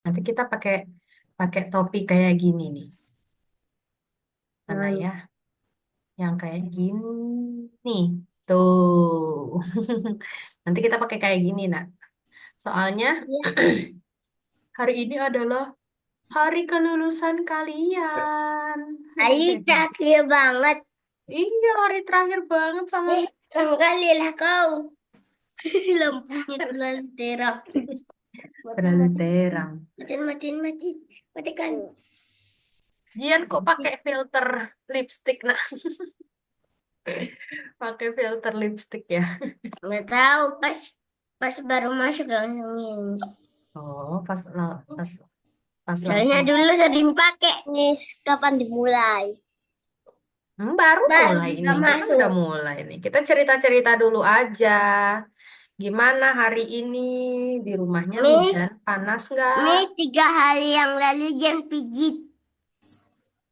Nanti kita pakai pakai topi kayak gini nih. Mana Hmm. ya? Yang kayak gini. Nih, tuh. Nanti kita pakai kayak gini, nak. Soalnya Ya. hari ini adalah hari kelulusan kalian. Ali terakhir banget. Iya, hari terakhir banget sama Kali lah kau. Lampunya terlalu terang. Matiin, terlalu matiin, terang. matiin, matiin, matiin. Matikan. Jian kok pakai filter lipstick, nak? Pakai filter lipstick ya. Nggak tahu pas baru masuk langsung ini. Oh, pas Soalnya langsung. dulu sering pakai. Nis, kapan dimulai? Baru Baru mulai juga ini. Kita udah masuk. mulai nih. Kita cerita-cerita dulu aja. Gimana hari ini di rumahnya Miss, hujan? Panas nggak? Miss 3 hari yang lalu jangan pijit.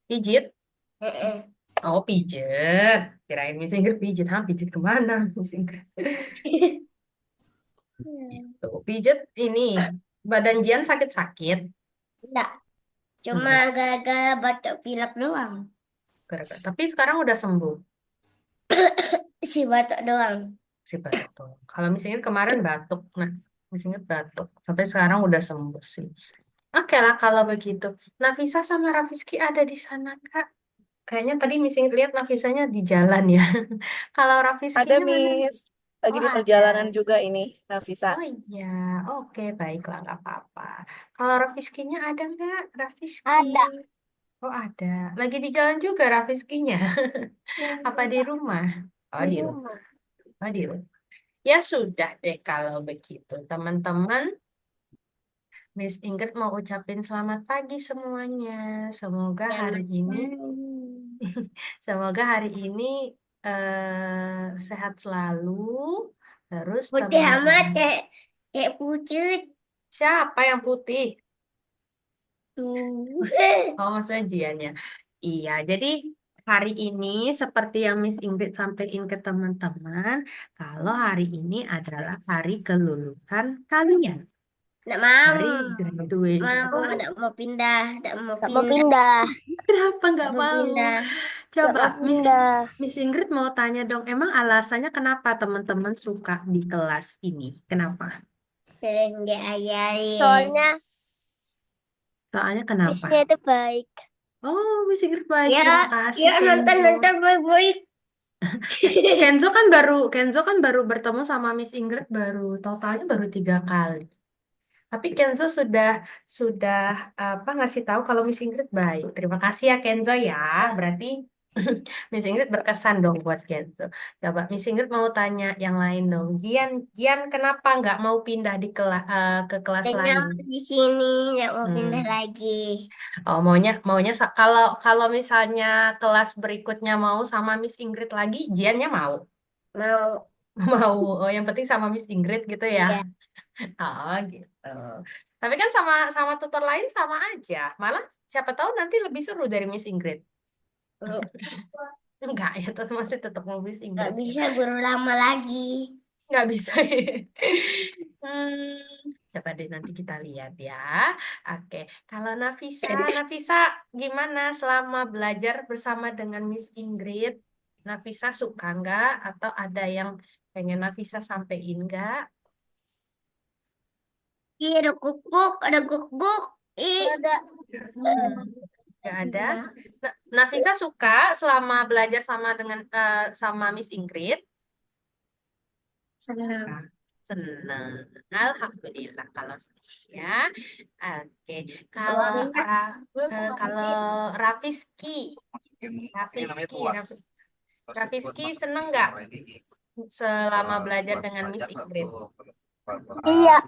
Pijit? Heeh. Oh, pijet. Kirain Miss Ingrid pijit. Hah, pijit kemana, Miss Ingrid? Tuh, pijet ini. Badan Jian sakit-sakit. Enggak, cuma Enggak. gara-gara batuk pilek doang. Tapi sekarang udah sembuh Si batuk doang. si batuk tuh. Kalau Miss Ingrid kemarin batuk. Nah, Miss Ingrid batuk. Sampai sekarang udah sembuh sih. Oke lah kalau begitu. Nafisa sama Rafiski ada di sana, Kak. Kayaknya tadi Miss Ingrid lihat Nafisanya di jalan ya. Kalau Ada Rafiskinya mana? Miss, lagi Oh, di ada. perjalanan juga ini, Nafisa. Oh iya, oke baiklah nggak apa-apa. Kalau Rafiskinya ada nggak, Rafiski? Ada. Oh ada. Lagi di jalan juga Rafiskinya. Apa di rumah? Oh Di di rumah. rumah. Oh di rumah. Ya sudah deh kalau begitu, teman-teman. Miss Ingrid mau ucapin selamat pagi semuanya. Semoga hari Selamat ini, pagi. semoga hari ini sehat selalu. Terus Putih amat teman-teman, kayak pucut. siapa yang putih? Tuh. Oh, maksudnya Jian ya. Iya, jadi hari ini seperti yang Miss Ingrid sampaikan ke teman-teman, kalau hari ini adalah hari kelulusan kalian. Nggak mau. Hari graduation. Mau, Oh, nggak mau pindah. Nggak mau Nggak mau pindah. pindah. kenapa Nggak nggak mau mau? pindah. Nggak Coba mau pindah. Miss Ingrid mau tanya dong, emang alasannya kenapa teman-teman suka di kelas ini? Kenapa? Sering diajarin. Soalnya Soalnya kenapa? Miss-nya itu baik. Oh, Miss Ingrid baik. Ya, Terima kasih, ya nonton Kenzo. nonton baik-baik. Kenzo kan baru bertemu sama Miss Ingrid totalnya baru 3 kali. Tapi Kenzo sudah apa ngasih tahu kalau Miss Ingrid baik. Terima kasih ya Kenzo ya. Berarti Miss Ingrid berkesan dong buat Kenzo. Coba Miss Ingrid mau tanya yang lain dong. Jian kenapa nggak mau pindah ke kelas Dan lain? nyaman di sini, nggak mau pindah Hmm. lagi. Oh maunya maunya kalau kalau misalnya kelas berikutnya mau sama Miss Ingrid lagi, Jiannya mau. Mau. Mau. Oh yang penting sama Miss Ingrid gitu ya. Iya. Oh gitu. Tapi kan sama sama tutor lain sama aja. Malah siapa tahu nanti lebih seru dari Miss Ingrid. Enggak ya, masih tetap mau Miss Nggak Ingrid ya. bisa guru lama lagi. Nggak bisa. Coba deh nanti kita lihat ya. Oke, kalau Nafisa gimana selama belajar bersama dengan Miss Ingrid? Nafisa suka nggak? Atau ada yang pengen Nafisa sampein nggak? Ih, ada kukuk, ada guk-guk. Ih. Ada. Hmm, nggak ada. Iya. Nafisa suka selama belajar sama Miss Ingrid? Senang. Nah, senang. Alhamdulillah kalau ya. Oke. Kalau kalau Rafiski, Rafiski, Raf- Rafiski seneng nggak selama belajar dengan Miss Ingrid? Iya.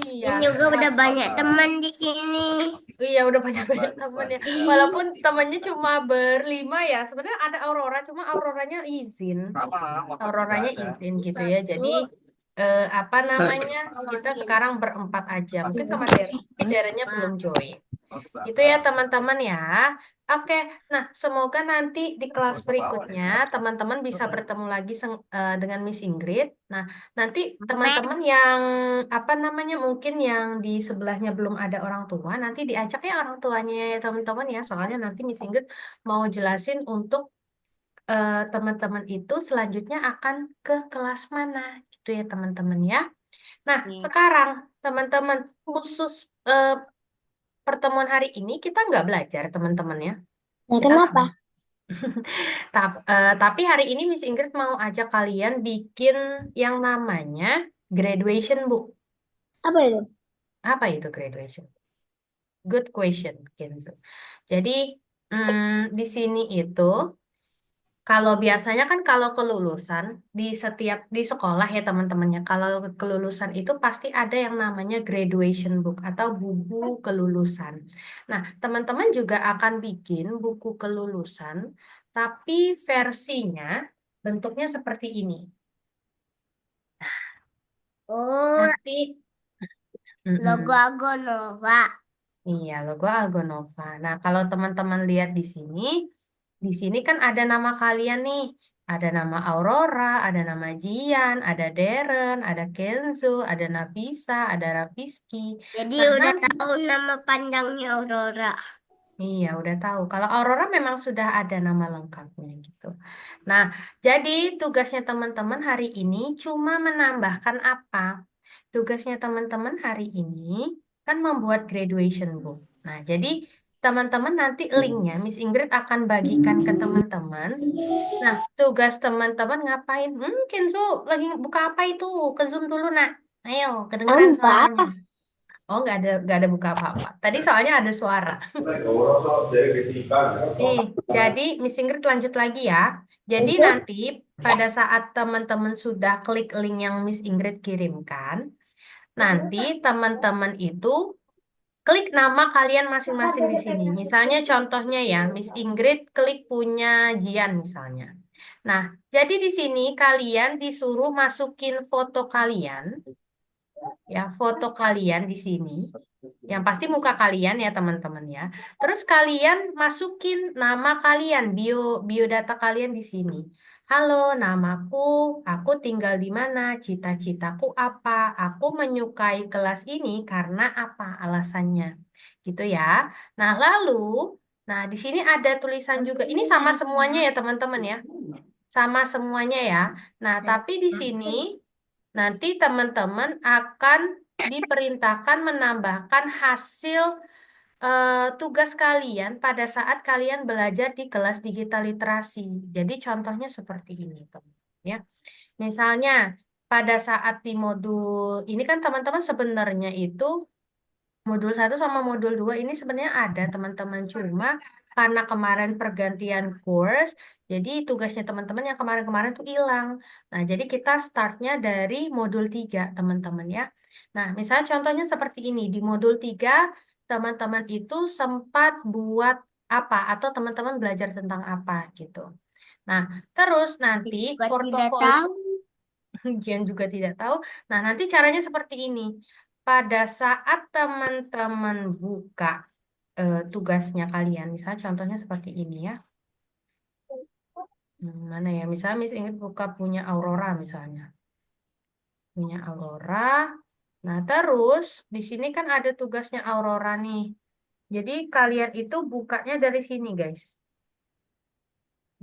Iya. Dan juga udah banyak teman di sini. Iya udah banyak-banyak temennya. Walaupun temennya cuma berlima ya. Sebenarnya ada Aurora, cuma Auroranya izin. Auroranya izin gitu ya. Jadi apa namanya? Kita sekarang berempat aja. Mungkin sama Deren, tapi Derennya belum join. Itu ya teman-teman ya. Oke, nah semoga nanti di kelas berikutnya teman-teman bisa bertemu lagi dengan Miss Ingrid. Nah, nanti Amin. teman-teman yang apa namanya mungkin yang di sebelahnya belum ada orang tua, nanti diajak ya orang tuanya ya teman-teman ya. Soalnya nanti Miss Ingrid mau jelasin untuk teman-teman itu selanjutnya akan ke kelas mana gitu ya teman-teman ya. Nah, Ya. sekarang teman-teman khusus eh, pertemuan hari ini kita nggak belajar teman-teman ya. Ya, Kita nggak. kenapa? Tapi hari ini Miss Ingrid mau ajak kalian bikin yang namanya graduation book. Apa itu? Apa itu graduation? Good question, Kenzo. Jadi di sini itu kalau biasanya kan kalau kelulusan di setiap di sekolah ya teman-temannya, kalau kelulusan itu pasti ada yang namanya graduation book atau buku kelulusan. Nah, teman-teman juga akan bikin buku kelulusan, tapi versinya bentuknya seperti ini. Oh, Nanti, logo mm-mm. Agonova. Iya, logo Algonova. Nah, kalau teman-teman lihat di sini kan ada nama kalian nih. Ada nama Aurora, ada nama Jian, ada Darren, ada Kenzo, ada Nafisa, ada Rafiski. Jadi Nah, udah nanti, tahu nama panjangnya Aurora. iya udah tahu. Kalau Aurora memang sudah ada nama lengkapnya gitu. Nah, jadi tugasnya teman-teman hari ini cuma menambahkan apa? Tugasnya teman-teman hari ini kan membuat graduation book. Nah, jadi teman-teman nanti linknya Miss Ingrid akan bagikan ke teman-teman. Nah, tugas teman-teman ngapain? Kenzo lagi buka apa itu? Ke Zoom dulu, nak. Ayo, kedengeran Kamu buka suaranya. apa? Oh, nggak ada buka apa-apa. Tadi soalnya ada suara. Nih, jadi Miss Ingrid lanjut lagi ya. Jadi Itu? nanti pada saat teman-teman sudah klik link yang Miss Ingrid kirimkan, nanti teman-teman itu klik nama kalian masing-masing di sini. Misalnya contohnya ya, Miss Ingrid klik punya Jian misalnya. Nah, jadi di sini kalian disuruh masukin foto kalian, ya, foto kalian di sini. Yang pasti muka kalian ya teman-teman ya. Terus kalian masukin nama kalian, biodata kalian di sini. Halo, namaku, aku tinggal di mana, cita-citaku apa, aku menyukai kelas ini karena apa alasannya. Gitu ya. Nah, lalu, nah di sini ada tulisan juga. Ini sama semuanya ya teman-teman ya. Sama semuanya ya. Nah, tapi di sini nanti teman-teman akan diperintahkan menambahkan hasil tugas kalian pada saat kalian belajar di kelas digital literasi. Jadi contohnya seperti ini, teman. Ya, misalnya pada saat di modul ini kan teman-teman sebenarnya itu modul satu sama modul 2 ini sebenarnya ada teman-teman. Cuma karena kemarin pergantian course, jadi tugasnya teman-teman yang kemarin-kemarin tuh hilang. Nah, jadi kita startnya dari modul 3 teman-teman ya. Nah, misalnya contohnya seperti ini. Di modul 3 teman-teman itu sempat buat apa atau teman-teman belajar tentang apa gitu. Nah, terus nanti Saya juga tidak portofolio tahu. ujian juga tidak tahu. Nah, nanti caranya seperti ini. Pada saat teman-teman buka tugasnya kalian, misalnya contohnya seperti ini ya. Mana ya? Misalnya Miss Ingrid buka punya Aurora misalnya. Punya Aurora. Nah, terus di sini kan ada tugasnya Aurora nih. Jadi kalian itu bukanya dari sini, guys.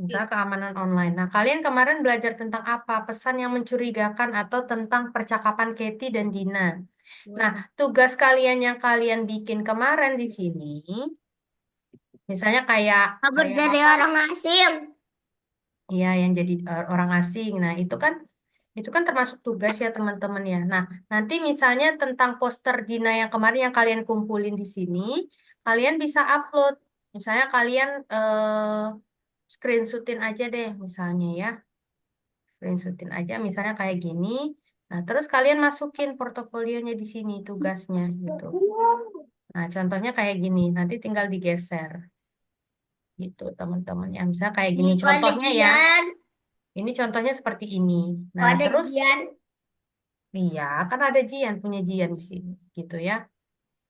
Misalnya keamanan online. Nah, kalian kemarin belajar tentang apa? Pesan yang mencurigakan atau tentang percakapan Katie dan Dina. Nah, tugas kalian yang kalian bikin kemarin di sini, misalnya kayak Kabar kayak dari apa? orang asing. Iya, yang jadi orang asing. Nah, itu kan termasuk tugas ya teman-teman ya. Nah, nanti misalnya tentang poster Dina yang kemarin yang kalian kumpulin di sini, kalian bisa upload. Misalnya kalian screenshotin aja deh misalnya ya. Screenshotin aja misalnya kayak gini. Nah, terus kalian masukin portofolionya di sini tugasnya gitu. Nah, contohnya kayak gini, nanti tinggal digeser gitu teman-teman. Ya, misalnya kayak Ini gini kok ada contohnya ya. Jian. Ini contohnya seperti ini. Kok Nah, ada terus Jian. iya kan ada Jian punya Jian di sini gitu ya.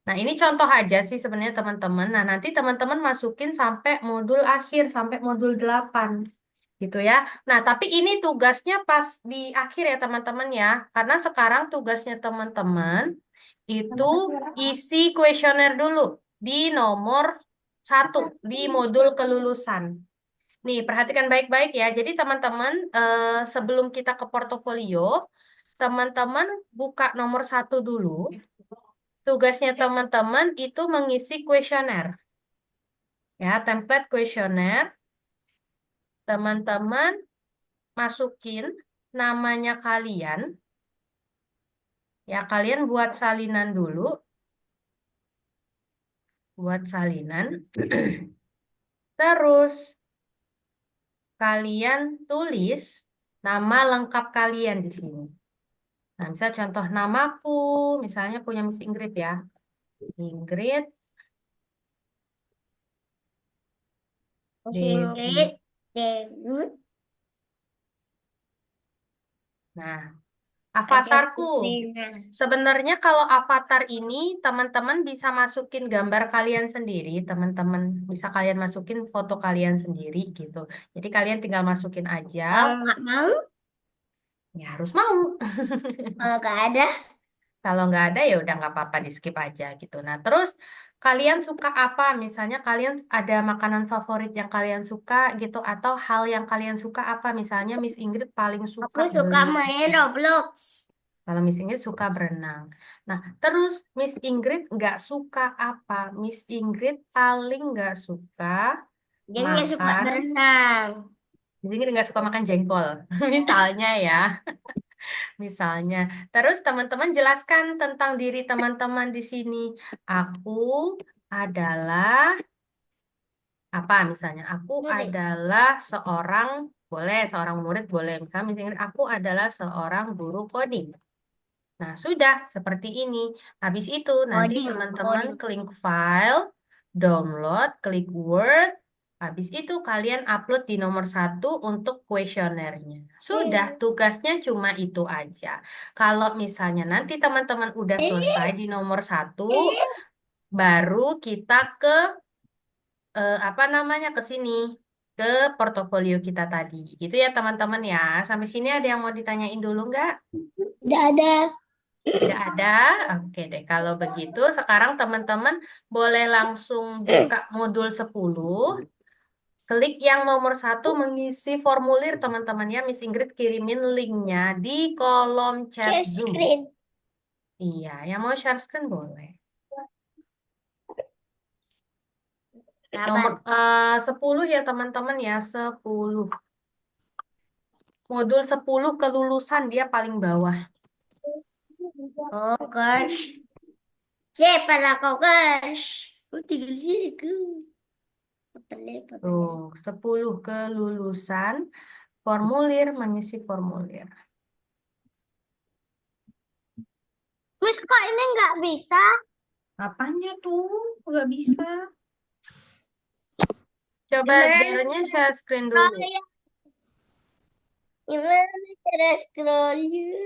Nah, ini contoh aja sih sebenarnya teman-teman. Nah, nanti teman-teman masukin sampai modul akhir, sampai modul 8. Gitu ya. Nah, tapi ini tugasnya pas di akhir ya teman-teman ya. Karena sekarang tugasnya teman-teman itu isi kuesioner dulu di nomor 1, di modul kelulusan. Nih, perhatikan baik-baik ya. Jadi teman-teman, sebelum kita ke portofolio, teman-teman buka nomor 1 dulu. Tugasnya teman-teman itu mengisi kuesioner. Ya, template kuesioner. Teman-teman masukin namanya kalian. Ya, kalian buat salinan dulu. Buat salinan. Terus, kalian tulis nama lengkap kalian di sini. Nah, misal contoh namaku, misalnya punya Miss Ingrid ya. Ingrid, Miss Devi. Ingrid, Dewi, Nah, ada avatarku. Fitrina. Sebenarnya kalau avatar ini teman-teman bisa masukin gambar kalian sendiri, teman-teman bisa kalian masukin foto kalian sendiri gitu. Jadi kalian tinggal masukin aja. Kalau nggak mau, Ya harus mau. kalau nggak ada, Kalau nggak ada ya udah nggak apa-apa di skip aja gitu. Nah terus kalian suka apa? Misalnya kalian ada makanan favorit yang kalian suka gitu atau hal yang kalian suka apa? Misalnya Miss Ingrid paling aku suka suka main berenang. Roblox. Kalau Miss Ingrid suka berenang. Nah, terus Miss Ingrid nggak suka apa? Miss Ingrid paling nggak suka Dia nggak suka makan. berenang. Miss Ingrid nggak suka makan jengkol. Misalnya ya, misalnya. Terus teman-teman jelaskan tentang diri teman-teman di sini. Aku adalah apa misalnya? Aku Murid. adalah seorang, boleh, seorang murid boleh. Misalnya Miss Ingrid, aku adalah seorang guru coding. Nah, sudah seperti ini. Habis itu nanti Coding, teman-teman coding. klik file, download, klik Word. Habis itu kalian upload di nomor 1 untuk kuesionernya. Sudah, tugasnya cuma itu aja. Kalau misalnya nanti teman-teman udah selesai di nomor 1, baru kita ke apa namanya ke sini ke portofolio kita tadi. Gitu ya teman-teman ya. Sampai sini ada yang mau ditanyain dulu nggak? Udah ada. Tidak ada. Oke deh, kalau begitu sekarang teman-teman boleh langsung buka modul 10. Klik yang nomor 1 mengisi formulir teman-teman ya. Miss Ingrid kirimin linknya di kolom chat Share Zoom. screen. Iya, yang mau share screen boleh. Nomor Apa? 10 ya teman-teman ya, 10. Modul 10 kelulusan dia paling bawah. Oh gosh. Pada kau guys. Aku tinggal di sini ku. Papale, papale. Tuh, 10 kelulusan, formulir mengisi formulir. Terus kok ini nggak bisa? Apanya tuh? Nggak bisa. Coba Gimana Darrennya share screen Oh dulu. ya, gimana cara scrollnya?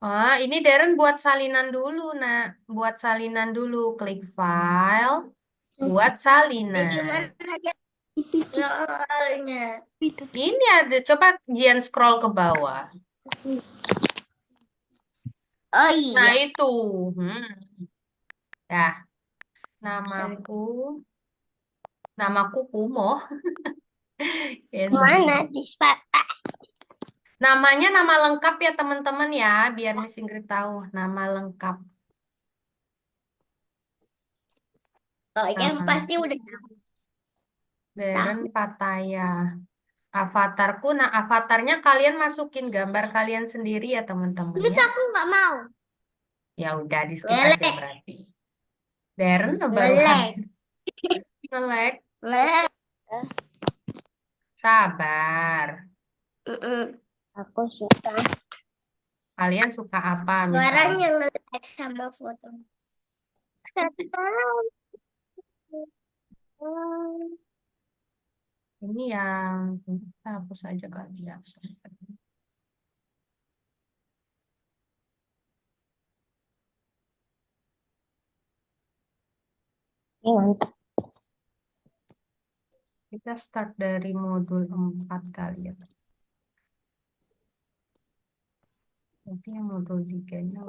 Oh, ini Darren buat salinan dulu, nah. Buat salinan dulu. Klik file, buat Ya salinan. gimana aja scrollnya? Ini ada, coba Jian scroll ke bawah. Oh Nah, iya. itu. Hmm. Dah, namaku, namaku Kumo. Mana Kenzo. di sepatu? Namanya nama lengkap ya teman-teman ya, biar Miss Ingrid tahu nama lengkap. Oh yang Nama pasti udah Darren tahu. Pataya. Avatarku, nah avatarnya kalian masukin gambar kalian sendiri ya teman-teman terus ya. aku nggak mau. Ya udah di skip aja Ngelek, berarti. Darren baru ngelek, hadir. Ngelek, ngelek. sabar. Mm-mm. Aku suka. Kalian suka apa misalnya? Suaranya ngelek sama foto. Ini yang kita hapus aja kali ya. Mantap. Kita start dari modul 4 kali ya. Nanti yang modul 3-nya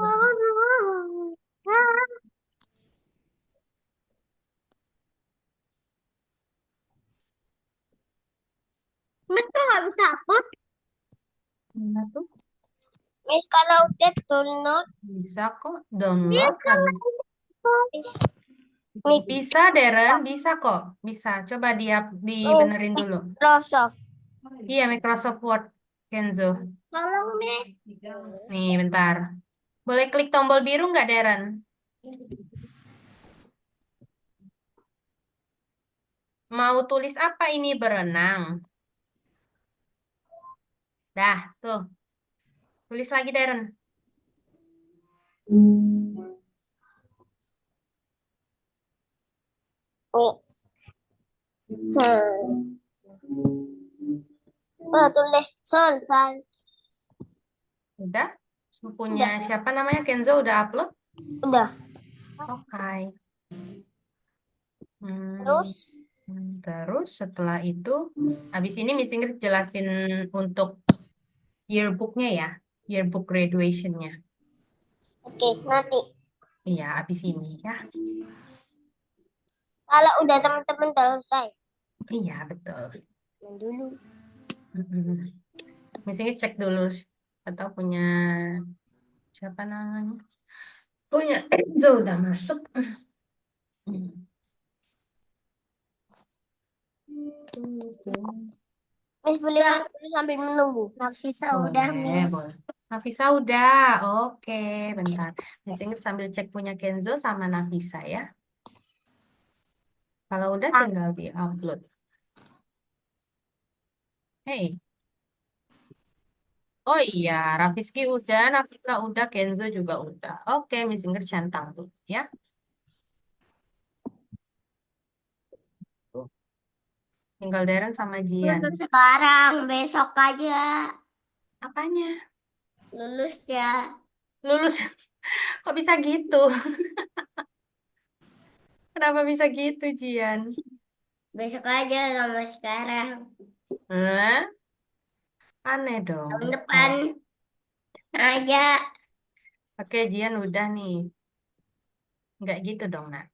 Betul nggak bisa hapus? mana tuh? Miss, kalau udah download, Bisa kok download. Miss, Bisa, Deren, bisa kok. Bisa. Coba dibenerin dulu. Microsoft. Iya, Microsoft Word, Kenzo. Tolong, Miss. Nih, bentar. Boleh klik tombol biru nggak, Deren? Mau tulis apa ini berenang? Dah, tuh. Tulis lagi, Deren. Tulis selesai. Udah? Punya siapa namanya? Kenzo udah upload? Udah. Oke. Terus, Terus setelah itu, habis ini Miss Ingrid jelasin untuk yearbooknya ya. Yearbook graduation-nya. oke, nanti. Iya, habis ini ya. Kalau udah teman-teman selesai. Iya, betul. Dulu. Miss Ingrid cek dulu. Atau punya siapa namanya? Punya Enzo udah masuk. Miss, boleh makan dulu sambil menunggu. Nafisa udah, Boleh, Miss. boleh. Nafisa udah. Oke, bentar. Miss Ingrid sambil cek punya Kenzo sama Nafisa ya. Kalau udah tinggal di-upload. Hey. Oh iya, Raffiski udah, Nafisa udah, Kenzo juga udah. Oke, Miss Ingrid centang tuh ya. Tuh. Tinggal Deren sama Jian. Sekarang, besok aja. Apanya? Lulus ya. Lulus. Kok bisa gitu? Kenapa bisa gitu, Jian? Besok aja sama sekarang. Hah? Aneh Tahun dong. depan aja. Oke, Jian udah nih. Nggak gitu dong, nak.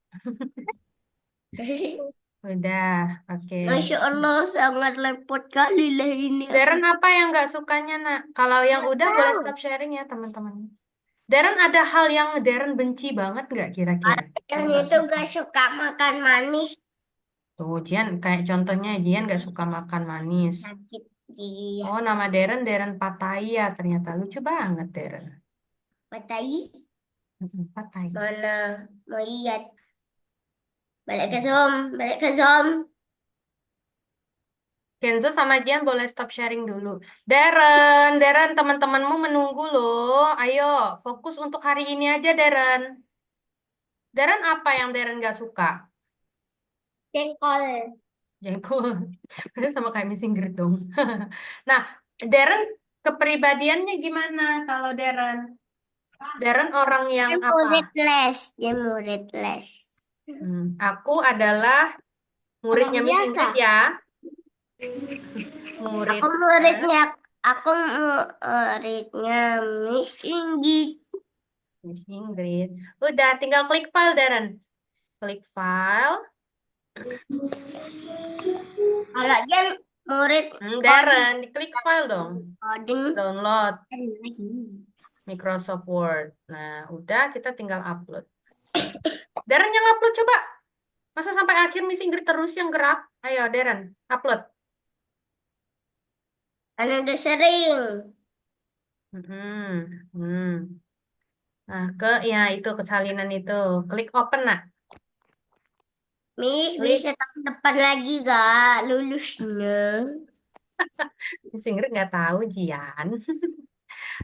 Udah, oke. Masya Allah, sangat repot kali lah ini. Deren apa yang nggak sukanya, nak? Kalau yang udah boleh stop sharing ya, teman-teman. Deren ada hal yang Deren benci banget nggak kira-kira? Yang Yang nggak itu suka? gak suka makan manis. Tuh, Jian, kayak contohnya Jian nggak suka makan manis. Sakit gigi ya. Oh, nama Deren Deren Pataya. Ternyata lucu banget, Deren. Patai. Pataya. Mana mau lihat. Balik ke Zoom. Balik ke Zoom. Kenzo sama Jian boleh stop sharing dulu. Deren, teman-temanmu menunggu loh. Ayo, fokus untuk hari ini aja, Deren. Deren apa yang Deren nggak suka? Jengkol. Jengkol. Berarti sama kayak Miss Ingrid dong. Nah, Deren kepribadiannya gimana kalau Deren? Deren orang yang Dia apa? murid les. Dia murid les. Aku adalah muridnya Orang Miss biasa. Ingrid ya. Aku Muridnya muridnya. Aku muridnya Miss Inggit. Miss Ingrid. Udah, tinggal klik file, Deren. Klik file. Kalau dia murid Deren, diklik file dong. coding. Download Microsoft Word. Nah, udah kita tinggal upload. Deren yang upload coba. Masa sampai akhir Miss Ingrid terus yang gerak? Ayo, Deren, upload. Kan udah sering. Hmm, hmm. Nah, ya itu kesalinan itu. Klik open, nak. Miss Klik. bisa tahun depan lagi gak lulusnya? Miss Ingrid nggak tahu, Jian.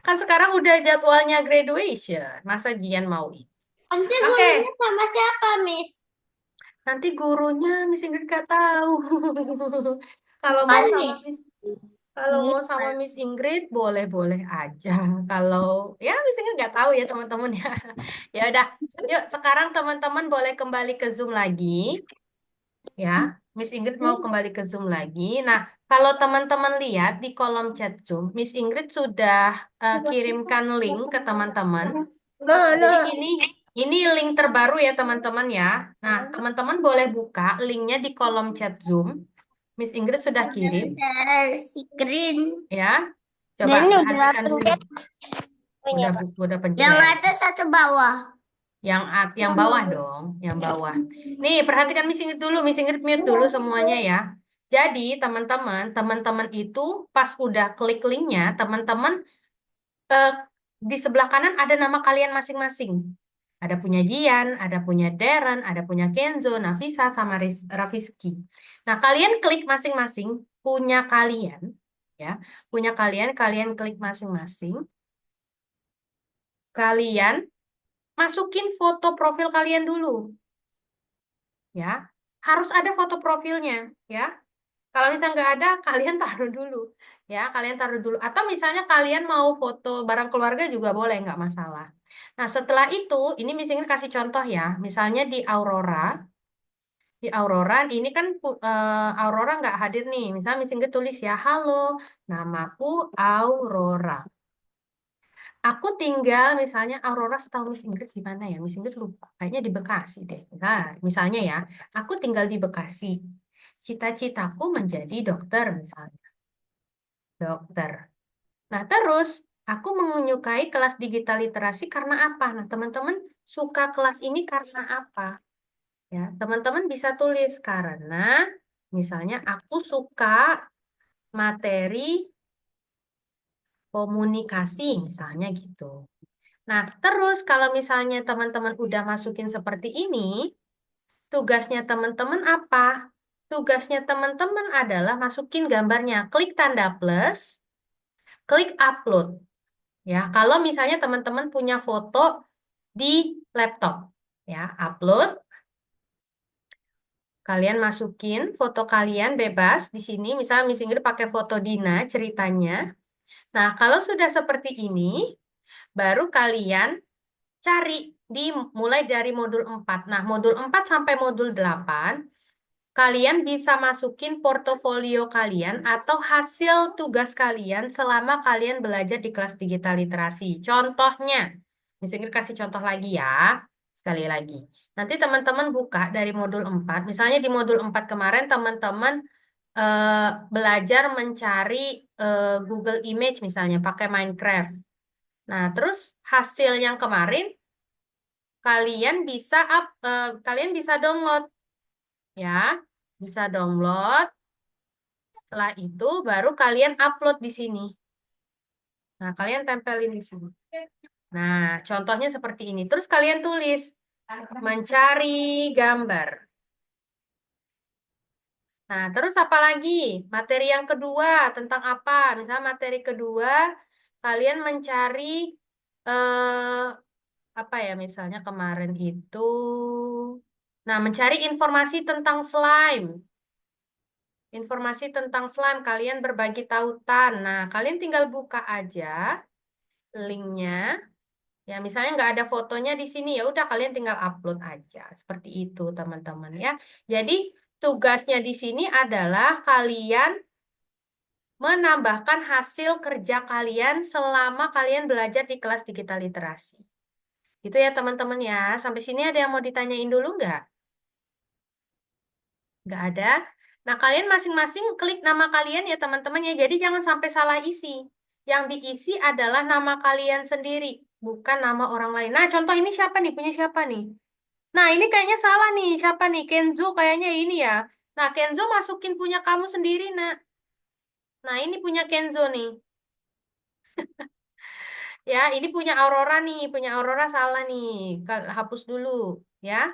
Kan sekarang udah jadwalnya graduation. Masa Jian mau ini? Nanti Oke, gurunya sama siapa, Miss? nanti gurunya Miss Ingrid nggak tahu. Kalau mau sama Panis. Miss. Kalau mau sama Miss Ingrid, boleh-boleh aja. Kalau ya Miss Ingrid nggak tahu ya teman-teman ya. Ya udah, yuk sekarang teman-teman boleh kembali ke Zoom lagi, ya. Miss Ingrid mau kembali ke Zoom lagi. Nah, kalau teman-teman lihat di kolom chat Zoom, Miss Ingrid sudah kirimkan link ke teman-teman. Jadi Mana? ini link terbaru ya teman-teman ya. Nah, teman-teman boleh buka linknya di kolom chat Zoom. Miss Ingrid sudah kirim, Jangan share screen. ya. Dan Coba ini udah perhatikan dulu. pencet. Oh iya, Kak. Udah Yang pencet. atas atau bawah? Yang bawah dong, yang bawah. Nih, perhatikan Miss Ingrid dulu, Miss Ingrid mute dulu semuanya ya. Jadi, teman-teman itu pas udah klik linknya, teman-teman eh, di sebelah kanan ada nama kalian masing-masing. Ada punya Jian, ada punya Darren, ada punya Kenzo, Nafisa, sama Raffiski. Nah, kalian klik masing-masing punya kalian, ya, punya kalian, kalian klik masing-masing. Kalian masukin foto profil kalian dulu, ya. Harus ada foto profilnya, ya. Kalau misalnya nggak ada, kalian taruh dulu, ya. Kalian taruh dulu. Atau misalnya kalian mau foto barang keluarga juga boleh, nggak masalah. Nah, setelah itu, ini misalnya kasih contoh ya. Misalnya di Aurora, ini kan Aurora nggak hadir nih. Misalnya misalnya tulis ya, halo, namaku Aurora. Aku tinggal misalnya Aurora setahu Miss Ingrid di mana ya? Miss Ingrid lupa. Kayaknya di Bekasi deh. Nah, misalnya ya, aku tinggal di Bekasi. Cita-citaku menjadi dokter misalnya. Dokter. Nah, terus aku menyukai kelas digital literasi karena apa? Nah, teman-teman suka kelas ini karena apa? Ya, teman-teman bisa tulis karena misalnya aku suka materi komunikasi misalnya gitu. Nah, terus kalau misalnya teman-teman udah masukin seperti ini, tugasnya teman-teman apa? Tugasnya teman-teman adalah masukin gambarnya. Klik tanda plus, klik upload. Ya, kalau misalnya teman-teman punya foto di laptop, ya, upload. Kalian masukin foto kalian bebas di sini. Misalnya Miss Ingrid pakai foto Dina ceritanya. Nah, kalau sudah seperti ini, baru kalian cari mulai dari modul 4. Nah, modul 4 sampai modul 8, kalian bisa masukin portofolio kalian atau hasil tugas kalian selama kalian belajar di kelas digital literasi. Contohnya, misalnya kasih contoh lagi ya, sekali lagi. Nanti teman-teman buka dari modul 4. Misalnya di modul 4 kemarin teman-teman eh, belajar mencari Google Image misalnya pakai Minecraft. Nah, terus hasil yang kemarin kalian bisa download ya. Bisa download. Setelah itu baru kalian upload di sini. Nah, kalian tempelin di sini. Nah, contohnya seperti ini. Terus kalian tulis mencari gambar. Nah, terus apa lagi? Materi yang kedua tentang apa? Misalnya materi kedua kalian mencari eh apa ya misalnya kemarin itu. Nah, mencari informasi tentang slime. Informasi tentang slime, kalian berbagi tautan. Nah, kalian tinggal buka aja linknya. Ya, misalnya nggak ada fotonya di sini, ya udah kalian tinggal upload aja. Seperti itu, teman-teman ya. Jadi, tugasnya di sini adalah kalian menambahkan hasil kerja kalian selama kalian belajar di kelas digital literasi. Itu ya, teman-teman ya. Sampai sini ada yang mau ditanyain dulu nggak? Nggak ada. Nah, kalian masing-masing klik nama kalian ya teman-teman ya. Jadi jangan sampai salah isi. Yang diisi adalah nama kalian sendiri, bukan nama orang lain. Nah, contoh ini siapa nih? Punya siapa nih? Nah, ini kayaknya salah nih. Siapa nih? Kenzo kayaknya ini ya. Nah, Kenzo masukin punya kamu sendiri, nak. Nah, ini punya Kenzo nih. Ya, ini punya Aurora nih. Punya Aurora salah nih. Hapus dulu, ya.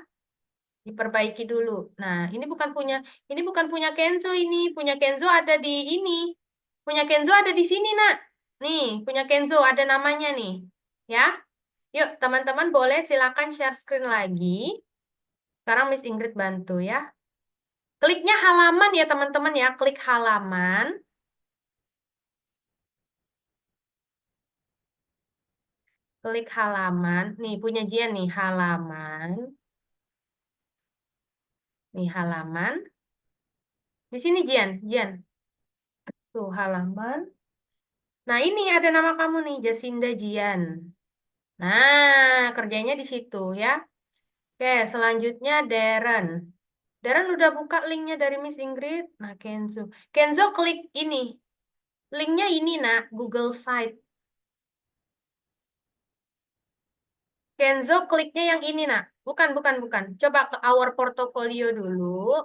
Diperbaiki dulu. Nah, ini bukan punya Kenzo ini. Punya Kenzo ada di ini. Punya Kenzo ada di sini, Nak. Nih, punya Kenzo ada namanya nih. Ya. Yuk, teman-teman boleh silakan share screen lagi. Sekarang Miss Ingrid bantu ya. Kliknya halaman ya, teman-teman ya. Klik halaman. klik halaman. Nih, punya Jian nih, halaman. Nih, halaman. Di sini, Jian. Jian. Tuh, halaman. Nah, ini ada nama kamu nih, Jasinda Jian. Nah, kerjanya di situ ya. Oke, selanjutnya Darren. Darren udah buka linknya dari Miss Ingrid. Nah, Kenzo. Kenzo klik ini. Linknya ini, nak. Google Site. Kenzo kliknya yang ini, nak. Bukan, bukan, bukan. Coba ke Our Portfolio dulu.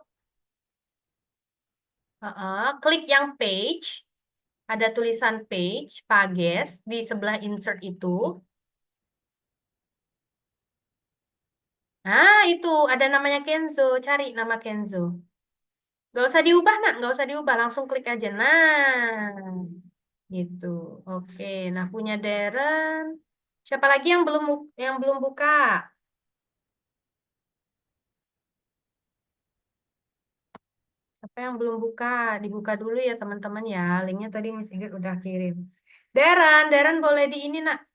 Klik yang page. Ada tulisan page, pages. Di sebelah insert itu. Nah, itu. Ada namanya Kenzo. Cari nama Kenzo. Gak usah diubah, nak. Gak usah diubah. Langsung klik aja. Nah, gitu. Oke. Nah, punya Darren. Siapa lagi yang belum buka? Apa yang belum buka? Dibuka dulu ya, teman-teman ya. Linknya tadi Miss Ingrid udah kirim. Darren, Darren boleh di ini, nak.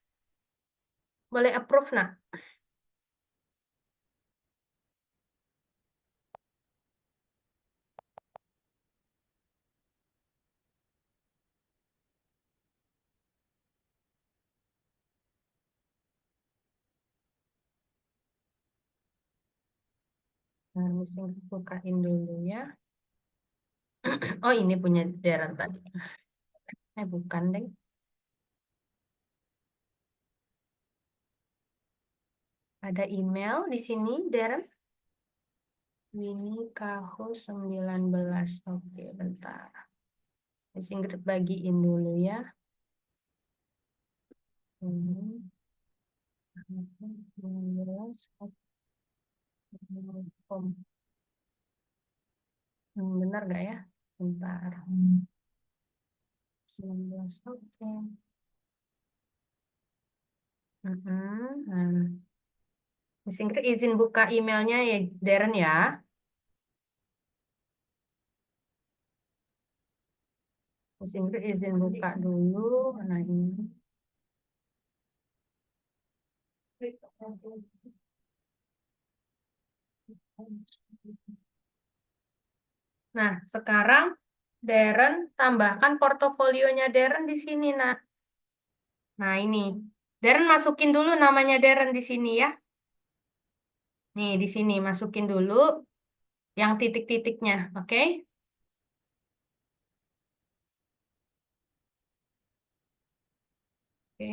Boleh approve, nak. Nah, Miss Ingrid bukain dulu ya. Oh, ini punya Darren tadi. Bukan, deh. Ada email di sini, Darren. Winnie Kaho 19. Oke, bentar. Miss Ingrid bagiin dulu ya. Ini 19. Benar gak ya? Bentar. 19, oke. Nah, Miss Ingrid izin buka emailnya ya, Darren ya. Miss Ingrid izin buka dulu. Nah, ini. Nah, sekarang Darren tambahkan portofolionya Darren di sini, nak. Nah, ini. Darren masukin dulu namanya Darren di sini ya. Nih, di sini masukin dulu yang titik-titiknya, oke? Oke.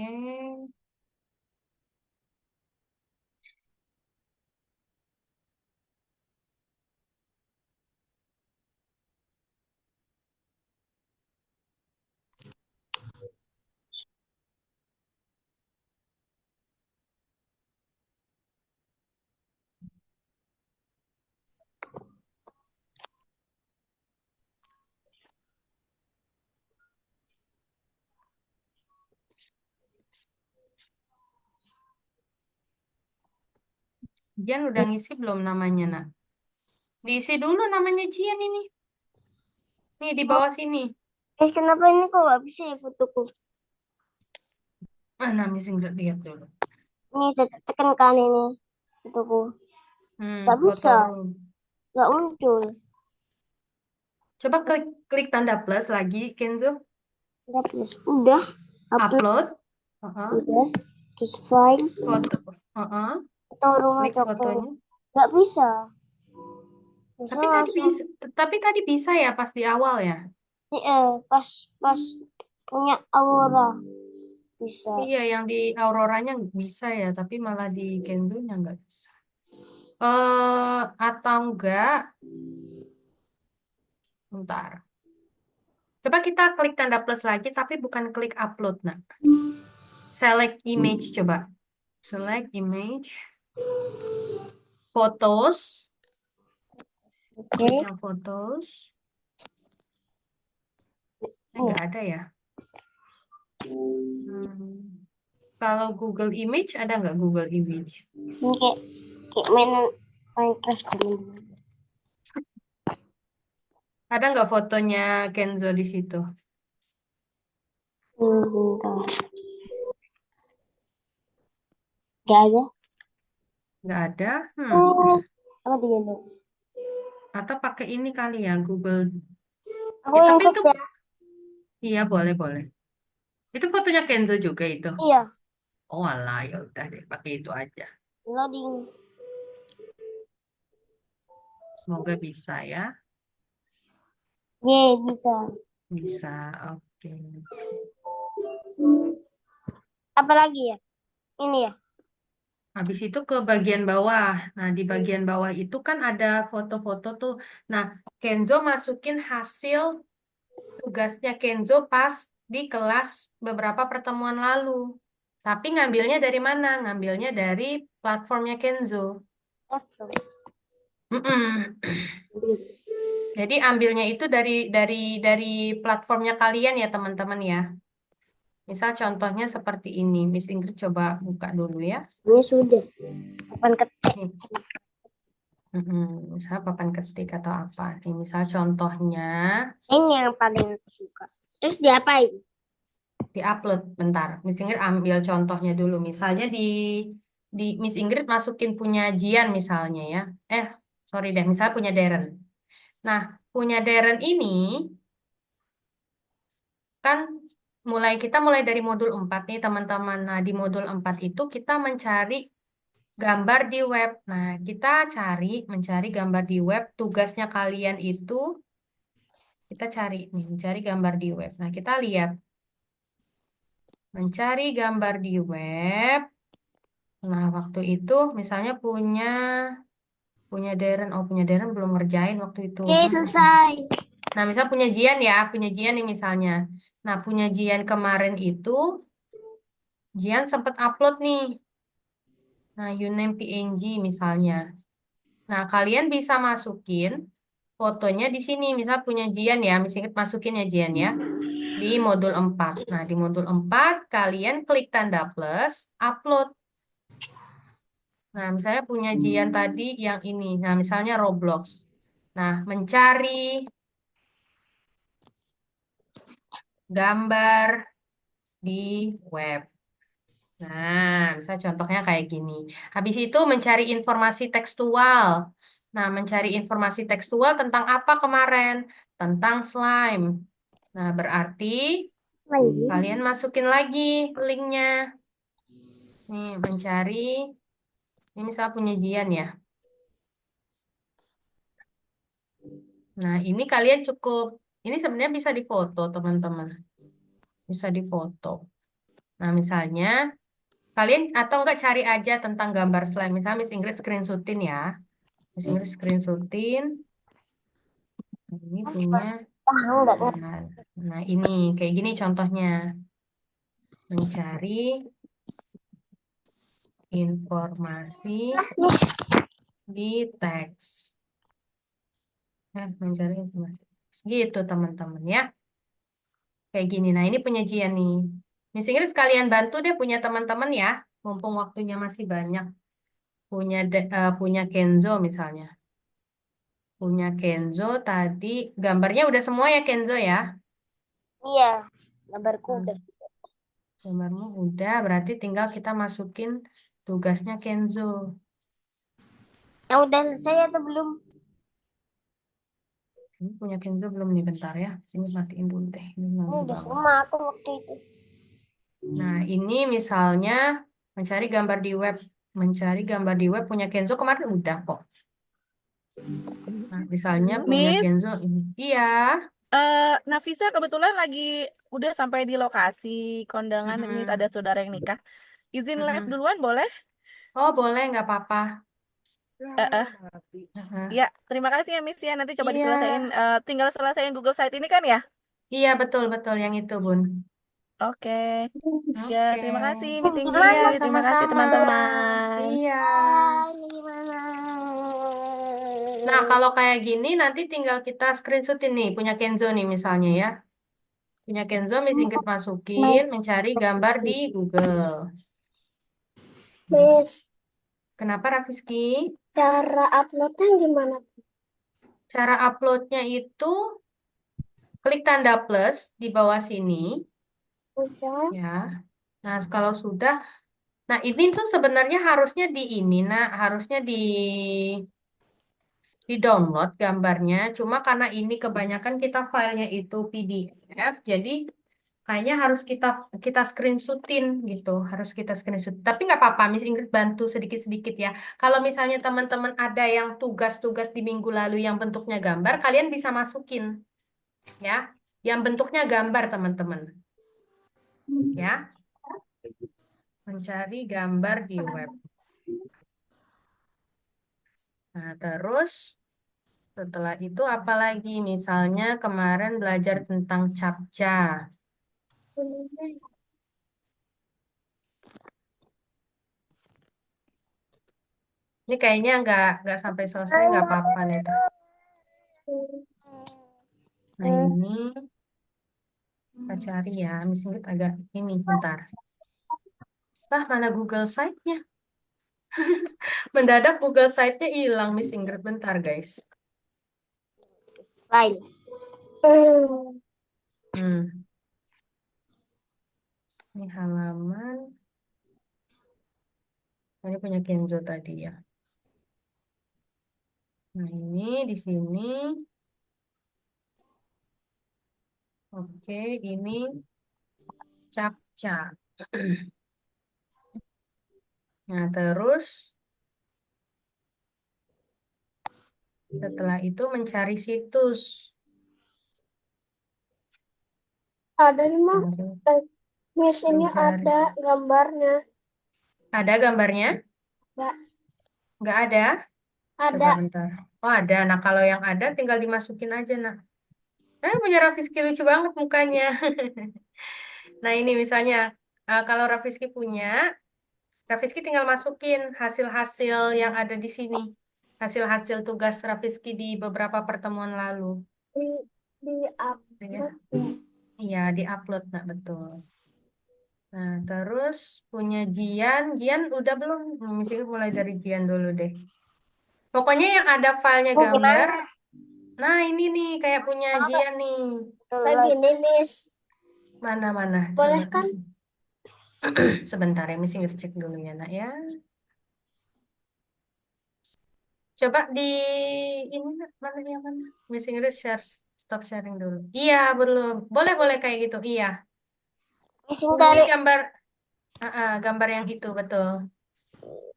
Jian udah ngisi belum namanya, nak? Diisi dulu namanya Jian ini. Nih, di bawah sini. Terus kenapa ini kok gak bisa ya fotoku? Mana Miss Ingrid lihat dulu. Ini tekan kan ini fotoku. Gak Foto bisa, room. gak muncul. Coba klik klik tanda plus lagi, Kenzo. Udah plus, udah upload, Upload. Uh-uh. udah. Terus file, Foto. Uh-uh. atau rumah Klik toko. fotonya. Gak bisa. Bisa Tapi tadi langsung. bisa, tapi tadi bisa ya pas di awal ya. Pas pas punya Aurora bisa. Iya, yang di Auroranya bisa ya, tapi malah di Kenzo-nya nggak bisa. Atau enggak, bentar. Coba kita klik tanda plus lagi, tapi bukan klik upload, nah. Select image, coba. Select image. Photos. Oke. Klik yang photos. Nggak ada ya. Hmm. Kalau Google Image, ada nggak Google Image? Ini kayak main Minecraft dulu. Ada nggak fotonya Kenzo di situ? Bentar. Gak ada. Nggak ada. Apa digendong? Atau pakai ini kali ya, Google. Aku Tapi insert itu, ya. iya boleh boleh. Itu fotonya Kenzo juga itu. Iya. Oh alah, ya udah deh, pakai itu aja. Loading. Semoga bisa ya. Ye, bisa. Bisa, oke. Apa lagi ya? Ini ya. Habis itu ke bagian bawah. Nah, di bagian bawah itu kan ada foto-foto tuh. Nah, Kenzo masukin hasil tugasnya Kenzo pas di kelas beberapa pertemuan lalu. Tapi ngambilnya dari mana? Ngambilnya dari platformnya Kenzo. F. Mm-mm. Jadi ambilnya itu dari platformnya kalian ya teman-teman ya. Misal contohnya seperti ini. Miss Ingrid coba buka dulu ya. Ini sudah. Kapan ketik? Nih, misal papan ketik atau apa. Nih, misal contohnya Ini yang paling aku suka. Terus diapain? diupload bentar. Miss Ingrid ambil contohnya dulu. Misalnya di Miss Ingrid masukin punya Jian misalnya ya. Sorry deh, misalnya punya Darren. Nah, punya Darren ini kan kita mulai dari modul 4 nih teman-teman. Nah, di modul 4 itu kita mencari gambar di web. Nah, kita mencari gambar di web. Tugasnya kalian itu kita cari nih, mencari gambar di web. Nah, kita lihat mencari gambar di web. Nah, waktu itu misalnya punya punya Darren. Oh, punya Darren belum ngerjain waktu itu. Oke, selesai. Nah, misal punya Jian ya, punya Jian nih misalnya. Nah, punya Jian kemarin itu Jian sempat upload nih. Nah, Uname PNG misalnya. Nah, kalian bisa masukin fotonya di sini. Misal punya Jian ya, misalnya masukin ya Jian ya. Di modul 4. Nah, di modul 4 kalian klik tanda plus, upload. Nah, misalnya punya Jian tadi yang ini. Nah, misalnya Roblox. Nah, mencari gambar di web. Nah, misal contohnya kayak gini. Habis itu mencari informasi tekstual. Nah, mencari informasi tekstual tentang apa kemarin? Tentang slime. Nah, berarti Lagi. kalian masukin lagi linknya. Nih, mencari. Ini misal punya Jian ya. Nah, ini kalian cukup. Ini sebenarnya bisa difoto, teman-teman. Bisa difoto. Nah, misalnya kalian atau enggak cari aja tentang gambar slime. Misalnya Miss Inggris screenshotin ya. Miss Inggris screenshotin. Nah, ini punya. Ah, enggak ngerti. Nah, nah, ini kayak gini contohnya. Mencari informasi di teks. Mencari informasi. Gitu, teman-teman ya. Kayak gini. Nah, ini penyajian nih. Miss Inggris sekalian bantu deh punya teman-teman ya. Mumpung waktunya masih banyak. Punya Kenzo misalnya. Punya Kenzo tadi. Gambarnya udah semua ya Kenzo ya. Iya, gambarku udah. Hmm, gambarmu udah. Berarti tinggal kita masukin tugasnya Kenzo. Yang udah selesai atau belum? Ini punya Kenzo belum nih bentar ya. Sini matiin dulu deh. Ini Ini belum di udah bawah. sama aku waktu itu. Nah, ini misalnya mencari gambar di web. Mencari gambar di web punya Kenzo kemarin udah kok. Nah, misalnya punya Miss, Kenzo ini. Iya. Nafisa kebetulan lagi udah sampai di lokasi kondangan. Miss ada Mm-mm. saudara yang nikah. Izin live Mm-mm. duluan boleh? Oh, boleh, nggak apa-apa. Eh, eh. Heeh. Ya, terima kasih ya Miss ya. Nanti coba Iya, diselesaikan. Tinggal selesaiin Google Site ini kan ya? iya betul-betul yang itu, Bun. Oke. Ya, Oke. terima kasih Miss Iya, Inggris. Terima kasih sama-sama. teman-teman. Iya. Ini gimana? Nah, kalau kayak gini nanti tinggal kita screenshotin nih, punya Kenzo nih misalnya ya. Punya Kenzo, Miss Ingrid masukin, mencari gambar di Google. Miss, Kenapa, Rafiski? cara uploadnya gimana? Cara uploadnya itu klik tanda plus di bawah sini, Udah. ya. Nah, kalau sudah, Nah, ini tuh sebenarnya harusnya di ini, nah, harusnya di download gambarnya. Cuma karena ini kebanyakan kita filenya itu PDF, jadi kayaknya harus kita kita screenshotin gitu, harus kita screenshot. Tapi nggak apa-apa, Miss Ingrid bantu sedikit-sedikit ya. Kalau misalnya teman-teman ada yang tugas-tugas di minggu lalu yang bentuknya gambar, kalian bisa masukin ya, yang bentuknya gambar teman-teman ya, mencari gambar di web. Nah, terus setelah itu apa lagi? Misalnya kemarin belajar tentang captcha. Ini kayaknya nggak sampai selesai, nggak apa-apa nih. Nah, ini kita cari ya. Miss Ingrid agak ini, bentar. Mana Google Site-nya? Mendadak Google Site-nya hilang, Miss Ingrid. Bentar, guys. File. Hmm, ini halaman. Ini punya Kenzo tadi ya. Nah, ini di sini. Oke, ini captcha. Nah, terus setelah itu mencari situs. Ada nih, Mah. Terus Miss, ini mencari. ada gambarnya. Ada gambarnya? Nggak Nggak ada? Coba ada. bentar. Oh, ada. Nah, kalau yang ada tinggal dimasukin aja, nah. Punya Raffiski lucu banget mukanya. Nah, ini misalnya, kalau Raffiski punya, Raffiski tinggal masukin hasil-hasil yang ada di sini. Hasil-hasil tugas Raffiski di beberapa pertemuan lalu. Di, di Ya. upload. Iya, di-upload, nah betul. Nah, terus punya Jian. Jian udah belum? Misalnya mulai dari Jian dulu deh. Pokoknya yang ada filenya Ini gambar. gimana? Nah, ini nih kayak punya Jian nih. Kayak gini, Miss. Mana-mana? Coba. Boleh kan? Sebentar ya, mesti ngecek dulu ya, nak ya. Coba di ini nak, mana yang mana? Mesti share, stop sharing dulu. Iya, belum. Boleh, boleh kayak gitu. Iya. Miss, Ini dari gambar, gambar yang itu betul.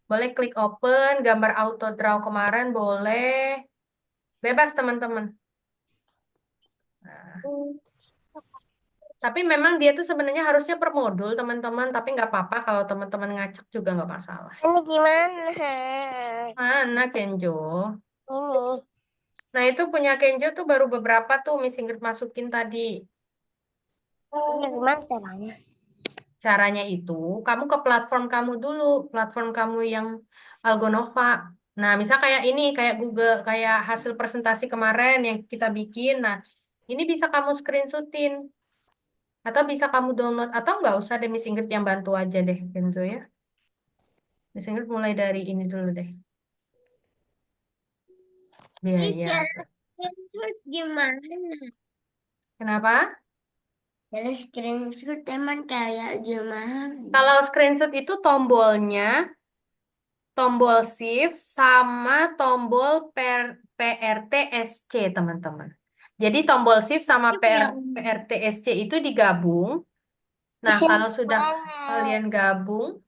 Boleh klik open, gambar auto draw kemarin boleh. Bebas teman-teman. Nah, tapi memang dia tuh sebenarnya harusnya per modul teman-teman. Tapi nggak apa-apa kalau teman-teman ngacak juga nggak masalah. ini gimana? Mana Kenjo? Ini. Nah, itu punya Kenjo tuh baru beberapa tuh Miss Ingrid masukin tadi. Ini gimana caranya? Caranya itu, kamu ke platform kamu dulu, platform kamu yang Algonova. Nah, misal kayak ini, kayak Google, kayak hasil presentasi kemarin yang kita bikin. Nah, ini bisa kamu screenshotin. Atau bisa kamu download. Atau nggak usah deh Miss Ingrid yang bantu aja deh, Kenzo ya. Miss Ingrid mulai dari ini dulu deh. Ini Biaya. cara screenshot gimana? Kenapa? Cara screenshot emang kayak gimana? Kalau screenshot itu tombolnya, tombol shift sama tombol PRTSC, teman-teman. Jadi tombol shift sama Itu yang PRTSC itu digabung. di Nah, sini kalau sudah gimana? kalian gabung,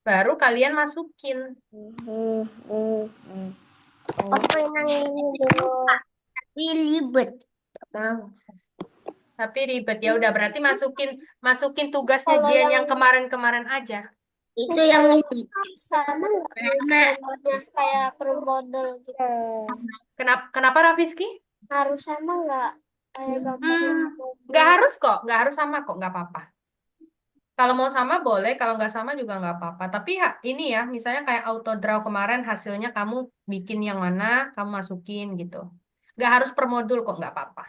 baru kalian masukin. Aku yang ini dulu. Tapi ribet. Mau. Tapi ribet. Ya udah berarti masukin masukin tugasnya Kalau Jian yang yang kemarin-kemarin aja. itu yang ini. Sama nggak? Gambarnya kayak pro model gitu. Kenapa Raffiski? Harus sama nggak? Kayak gambarnya Hmm, pro nggak model. harus kok, nggak harus sama kok, nggak apa-apa. Kalau mau sama boleh, kalau nggak sama juga nggak apa-apa. Tapi ini ya, misalnya kayak auto draw kemarin hasilnya kamu bikin yang mana, kamu masukin gitu. Nggak harus per modul kok, nggak apa-apa.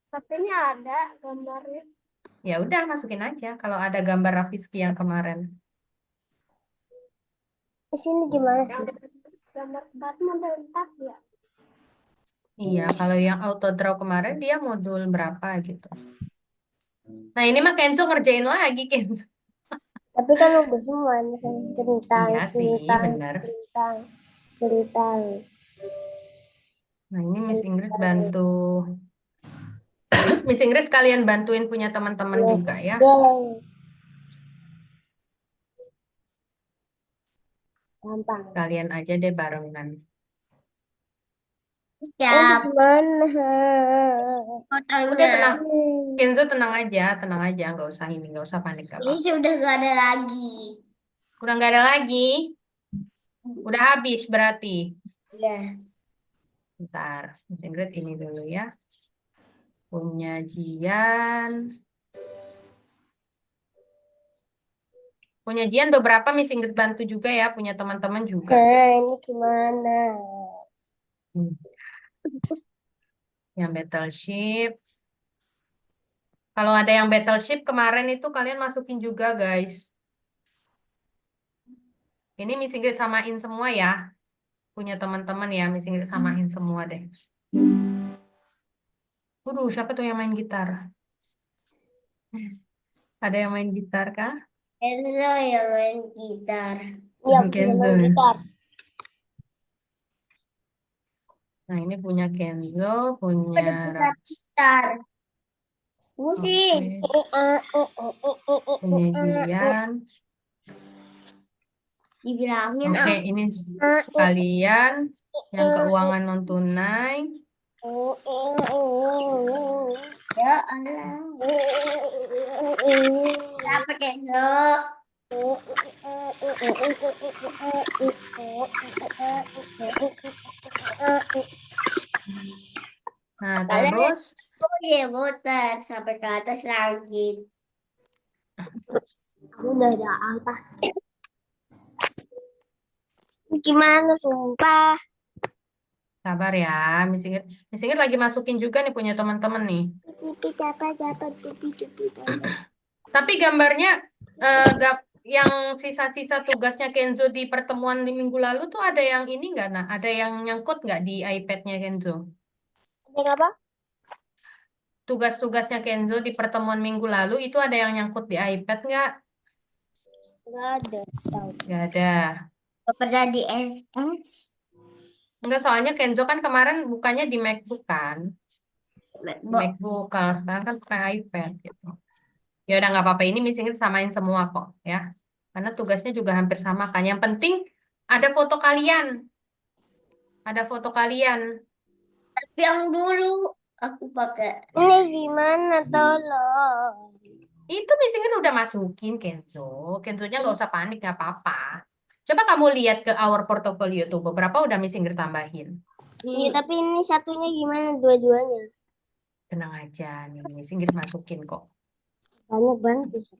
Tapi ini ada gambarnya. Ya udah masukin aja kalau ada gambar Raffiski yang kemarin. Di sini gimana sih? Gambar 4 model 4 ya. Iya, kalau yang auto draw kemarin dia modul berapa gitu. Nah ini mah Kenzo ngerjain lagi Kenzo. Tapi kan udah semua misalnya centang, Iya sih, centang, bener. centang, centang, Nah, ini Miss Ingrid centang. bantu. Miss Ingrid sekalian bantuin punya teman-teman juga Yes, ya. yes. Gampang. Kalian aja deh barengan. Ini Siap gimana? Udah fotonya. tenang. Hmm. Kenzo tenang aja. Nggak usah ini, nggak usah panik, nggak Ini apa-apa. sudah gak ada lagi. Udah nggak ada lagi. Udah habis berarti. Ya. Bentar, Miss Ingrid ini dulu ya. Punya Jian. Punya Jian beberapa Miss Ingrid bantu juga ya. Punya teman-teman juga. Nah, ini gimana? Hmm. Yang battleship. Kalau ada yang battleship kemarin itu kalian masukin juga guys. Ini Miss Ingrid samain semua ya. Punya teman-teman ya. Miss Ingrid samain semua deh. Waduh, siapa tuh yang main gitar? Ada yang main gitar kah? Enzo yang main gitar. Iya, punya Kenzo main ya. gitar. Nah, ini punya Kenzo, punya Ada putar gitar. Musik. Oke, punya Jian. Dibilangin Oke, ah. ini sekalian yang keuangan non tunai. Ya Allah. Dapat Enzo. Nah, Kalian terus boleh muter sampai ke atas langit. Aku udah ada apa? Gimana, sumpah? sabar ya, Miss Ingrid lagi masukin juga nih punya teman-teman nih. Pipi dapat dapat pipi pipi dapat. Tapi gambarnya yang sisa-sisa tugasnya Kenzo di pertemuan di minggu lalu tuh ada yang ini nggak, nah? Ada yang nyangkut nggak di iPad-nya Kenzo? Ada apa? Tugas-tugasnya Kenzo di pertemuan minggu lalu itu ada yang nyangkut di iPad nggak? Enggak ada, tahu. Nggak ada. Pernah di SS. Enggak, soalnya Kenzo kan kemarin bukannya di MacBook kan? Di Bo, MacBook, kalau sekarang kan pakai iPad gitu. Ya udah nggak apa-apa, ini Miss Ingrid samain semua kok ya. Karena tugasnya juga hampir sama kan. Yang penting ada foto kalian. Ada foto kalian. tapi yang dulu aku pakai. Ini gimana, tolong? Itu Miss Ingrid udah masukin Kenzo. Kenzonya nggak usah panik, nggak apa-apa. Coba kamu lihat ke our portfolio tuh. Beberapa udah Miss Ingrid tambahin. Iya, tapi ini satunya gimana dua-duanya? Tenang aja nih, Miss Ingrid masukin kok. Banyak banget.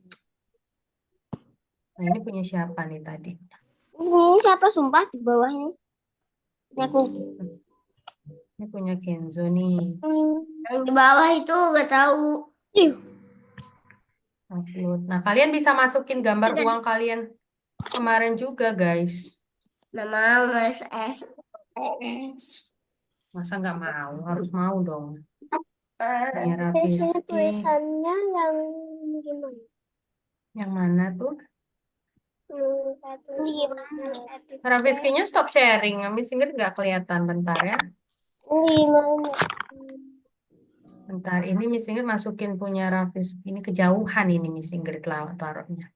Nah ini punya siapa nih tadi? Ini siapa sumpah di bawah ini? Ini aku. Ini punya Kenzo nih. Yang di bawah itu gak tahu. Ih, Upload. Nah, kalian bisa masukin gambar uang kalian kemarin juga, guys. Nama Mas S. Masa nggak mau? Harus mau dong. Ini di sini Raffiski. tulisannya yang gimana? Yang mana tuh? Ini gimana? Raffiskinya stop sharing. Miss Ingrid nggak kelihatan. Bentar ya. Ini gimana? Bentar. Ini Miss Ingrid masukin punya Raffiski. Ini kejauhan ini Miss Ingrid taruhnya.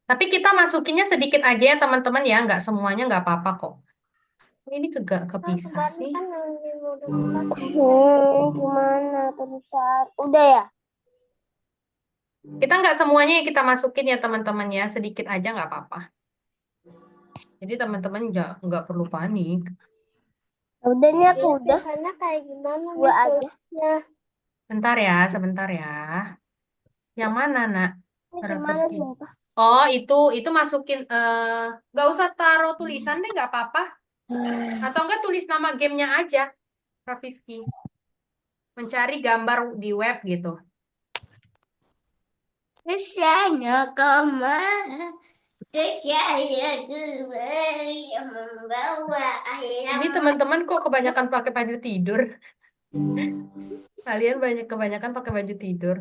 Tapi kita masukinnya sedikit aja ya teman-teman ya. Nggak semuanya nggak apa-apa kok. Ini gak kepisah Kemarin sih. kan yang di gimana terusan? Udah ya? Kita nggak semuanya yang kita masukin ya teman-teman ya. Sedikit aja nggak apa-apa. Jadi teman-teman nggak perlu panik. Udah nih aku udah. Biasanya kayak gimana dua aja. Bentar ya, sebentar ya. Yang mana, Nak? Ini gimana Raffiski. sumpah? Oh, itu masukin nggak usah taruh tulisan deh, nggak apa-apa. Atau enggak tulis nama gamenya aja, Raffiski. Mencari gambar di web gitu. Kesana kemana? Ke saya kembali membawa air. Ini teman-teman kok kebanyakan pakai baju tidur. Kalian kebanyakan pakai baju tidur.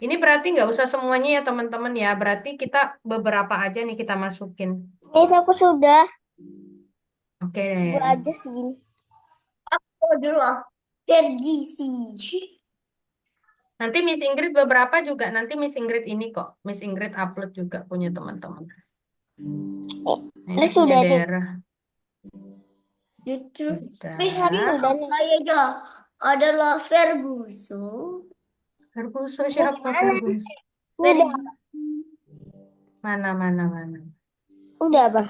Ini berarti nggak usah semuanya ya teman-teman ya. Berarti kita beberapa aja nih kita masukin. Miss, aku sudah Oke dua deh. aja segini. Oh, dulu lah. Gizi. Nanti Miss Ingrid beberapa juga. Nanti Miss Ingrid ini kok. Miss Ingrid upload juga punya teman-teman. Nah, Ini ini punya sudah nih. daerah. Gitu. Miss, Aku Udah. sudah nih. saya aja adalah Ferguson. Ferguson Ini siapa gimana? Ferguson? Udah. Mana, mana, mana. Udah, Bang.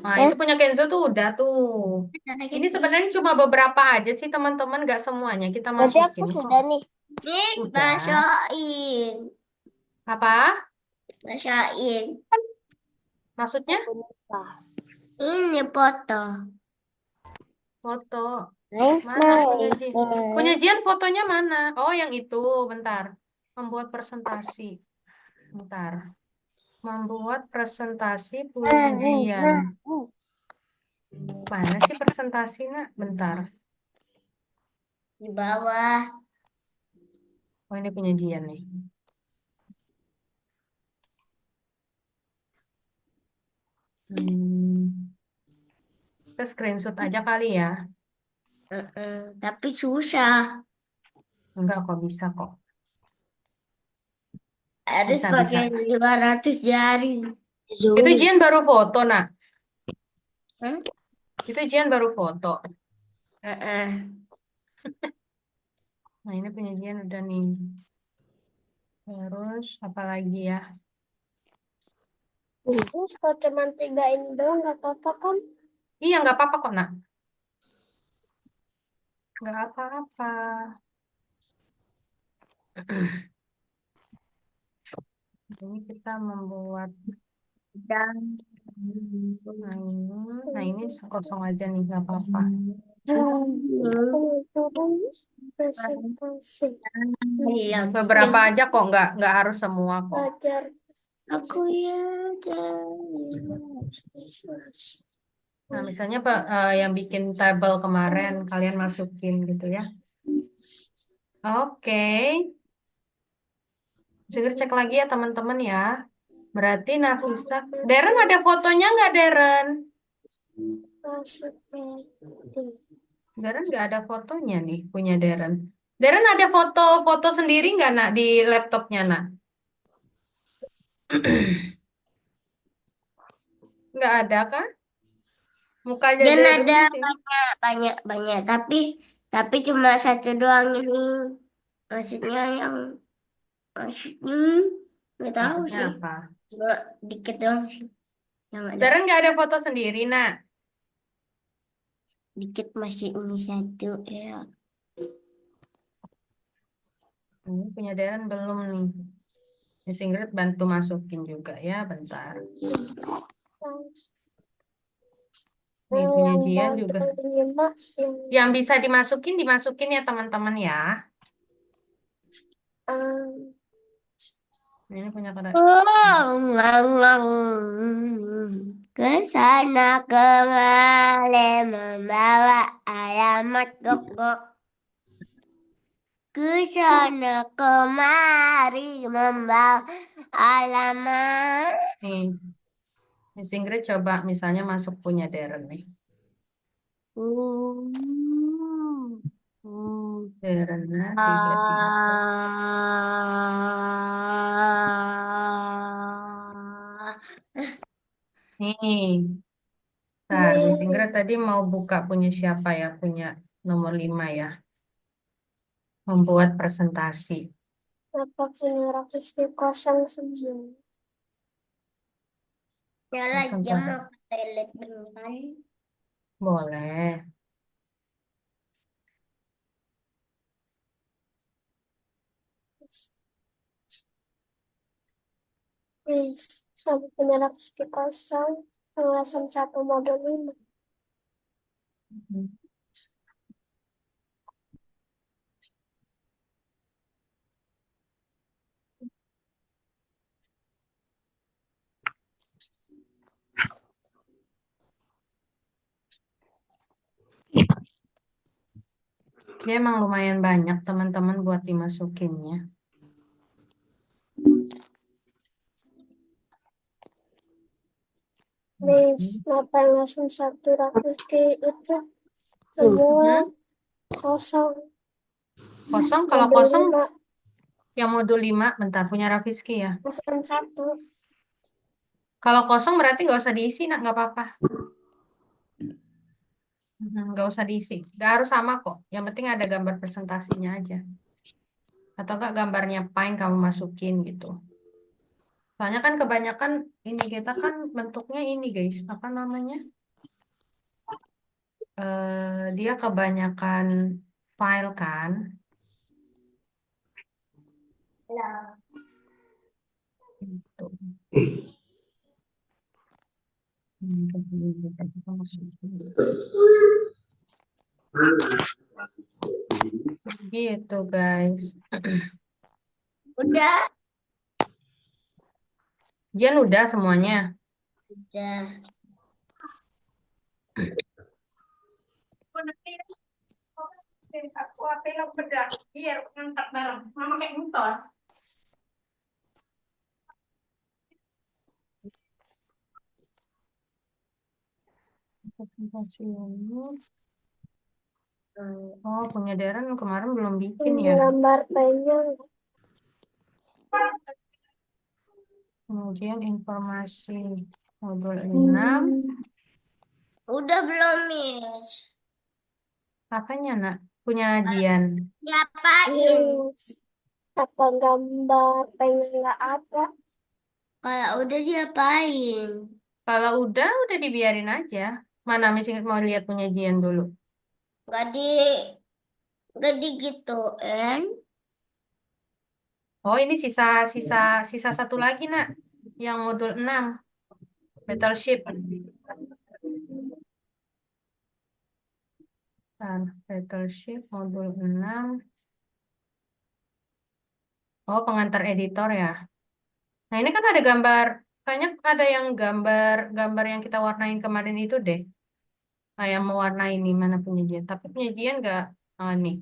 Nah, Eh, itu punya Kenzo tuh udah tuh. Ini sebenarnya cuma beberapa aja sih teman-teman. Nggak semuanya kita berarti aku masukin kok. sudah nih. Miss, Udah. basahin. Apa? Basahin. Maksudnya? Aku nikah. Ini foto. Foto. Main, Mana punya main, Jian? Punya main. Jian fotonya mana? Oh, yang itu. Bentar. Membuat presentasi. Bentar. Membuat presentasi punya Main, Jian. main. Mana sih presentasinya? Bentar. Di bawah. Oh, ini punya Jian nih. Hmm. Kita screenshot aja kali ya. Tapi susah. Enggak kok, bisa kok. Harus Bisa, bisa. pakai 500 jari. Itu Zoom. Jian baru foto, nak. Hah? Itu Jian baru foto. Heeh. Nah, ini punya Jian udah nih. Terus, apa lagi ya? Terus kalau cuma tiga ini doang nggak apa-apa kan? Iya, nggak apa-apa kok, nak. Nggak apa-apa. Ini kita membuat Dan nah ini kosong aja nih, nggak apa-apa. Pengaturan presentasi hilang. Beberapa aja kok, nggak harus semua kok. belajar Aku ya Nah, misalnya yang bikin tabel kemarin kalian masukin gitu ya. Oke. Segera cek lagi ya teman-teman ya. Berarti Nafisa. Deren ada fotonya nggak Deren? seperti Deren nggak ada fotonya nih punya Deren. Deren ada foto-foto sendiri nggak nak di laptopnya nak? Nggak ada kan? Mukanya dan Deren ada di sini. banyak tapi cuma satu doang ini. Maksudnya yang maksudnya nggak tahu Maksudnya sih. apa? Cuma dikit doang sih yang ada. Deren nggak ada foto sendiri nak. Dikit masih ini satu ya. Ini punya Deren belum nih. Miss Ingrid bantu masukin juga ya, bentar. Nih punya yang Jian juga. model 5 Yang bisa dimasukin ya teman-teman ya. um, Ini punya kada. Ngang. Ke sana kemari membawa alamat gok-gok. Ke sana kemari membawa alamat. Nih, Miss Ingrid coba misalnya masuk punya Deren nih. Deren tiga. Ah. Nih, ntar Miss Ingrid tadi mau buka punya siapa ya? Punya nomor 5 ya. Membuat presentasi. dapat 900 di 09. Nyala jam Presentasi. apa toilet bentar. Boleh. Yes, dapat 900 di 0 penjelasan 1 modul 5. Dia emang lumayan banyak teman-teman buat dimasukinnya. Miss, ngapain langsung satu Rafiki itu semua Hmm? kosong. Kosong, kalau Modul kosong 5, yang modul 5, bentar punya Rafizki ya. langsung satu. Kalau kosong berarti nggak usah diisi, nak, nggak apa-apa. Nggak usah diisi. Nggak harus sama kok. Yang penting ada gambar presentasinya aja. Atau enggak gambarnya Paint kamu masukin gitu. Soalnya kan kebanyakan ini kita kan bentuknya ini guys, apa namanya? Dia kebanyakan file kan. Gitu. Gitu guys. Udah, Jen udah semuanya. udah. Aku apel bedah. Iya, ngangkat barang. Mama kayak motor. Presentasi umum. Oh, punya Deren kemarin belum bikin ya. Gambar pennya Kemudian informasi modul 6. Udah belum, Miss? Apanya, nak? Punya Jian. Diapain? apa gambar pennya nggak ada. Kalau udah diapain? Kalau udah dibiarin aja. Mana Miss Ingrid mau lihat punya Jian dulu. Gak di, gak digituin. Oh, ini sisa sisa sisa satu lagi, nak. Yang modul 6. Battleship. Battleship modul 6. Oh, pengantar editor ya. Nah, ini kan ada gambar. Kayaknya ada yang gambar yang kita warnain kemarin itu deh. Nah, yang mewarnai ini mana penyajian. Tapi penyajian nggak nih.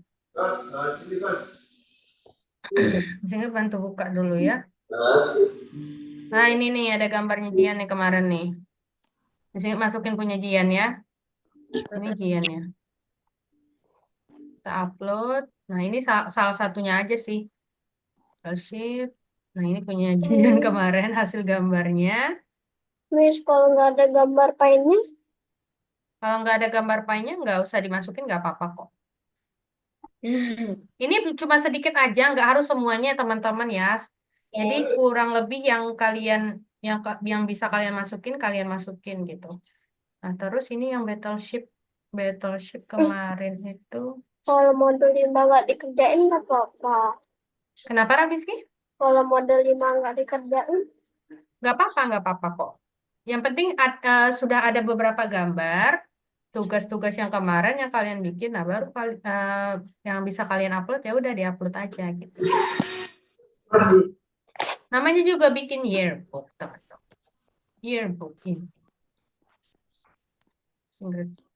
Sehingga bantu buka dulu ya. Nah, ini nih ada gambarnya Jian nih kemarin nih. Di sini masukin punya Jian ya. Ini Jian ya. Kita upload. Nah, ini salah satunya aja sih. Shift. Nah, ini punya Jian kemarin hasil gambarnya. Miss, kalau nggak ada gambar pennya, Kalau nggak ada gambar paintnya, nggak usah dimasukin, nggak apa-apa kok. Ini cuma sedikit aja, nggak harus semuanya teman-teman ya. Jadi kurang lebih yang yang bisa kalian masukin gitu. Nah, terus ini yang Battleship kemarin itu. kalau modul 5 nggak dikerjain nggak apa-apa. Kenapa Rafizki? Kalau modul 5 nggak dikerjain, Nggak apa-apa kok. Yang penting sudah ada beberapa gambar tugas-tugas yang kemarin yang kalian bikin, nah baru yang bisa kalian upload ya udah diupload aja gitu. Namanya juga bikin yearbook, teman-teman. Yearbook ini.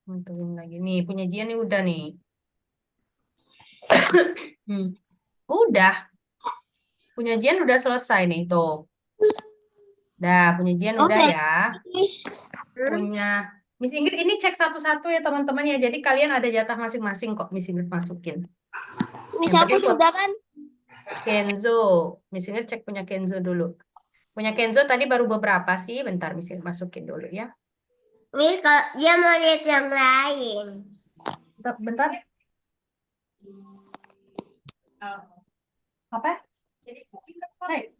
Tentuin lagi nih, punya Jian nih udah nih. Udah. Punya Jian udah selesai nih tuh. Dah, punya Jian udah ya. Punya Miss Ingrid ini cek satu-satu ya teman-teman ya. Jadi kalian ada jatah masing-masing kok Miss Ingrid masukin. Miss Yang aku penting sudah kan? Kenzo. Miss Ingrid cek punya Kenzo dulu. Punya Kenzo tadi baru beberapa sih. Bentar Miss Ingrid masukin dulu ya. Miss, kalau dia mau lihat yang lain. Bentar. Apa? Hei.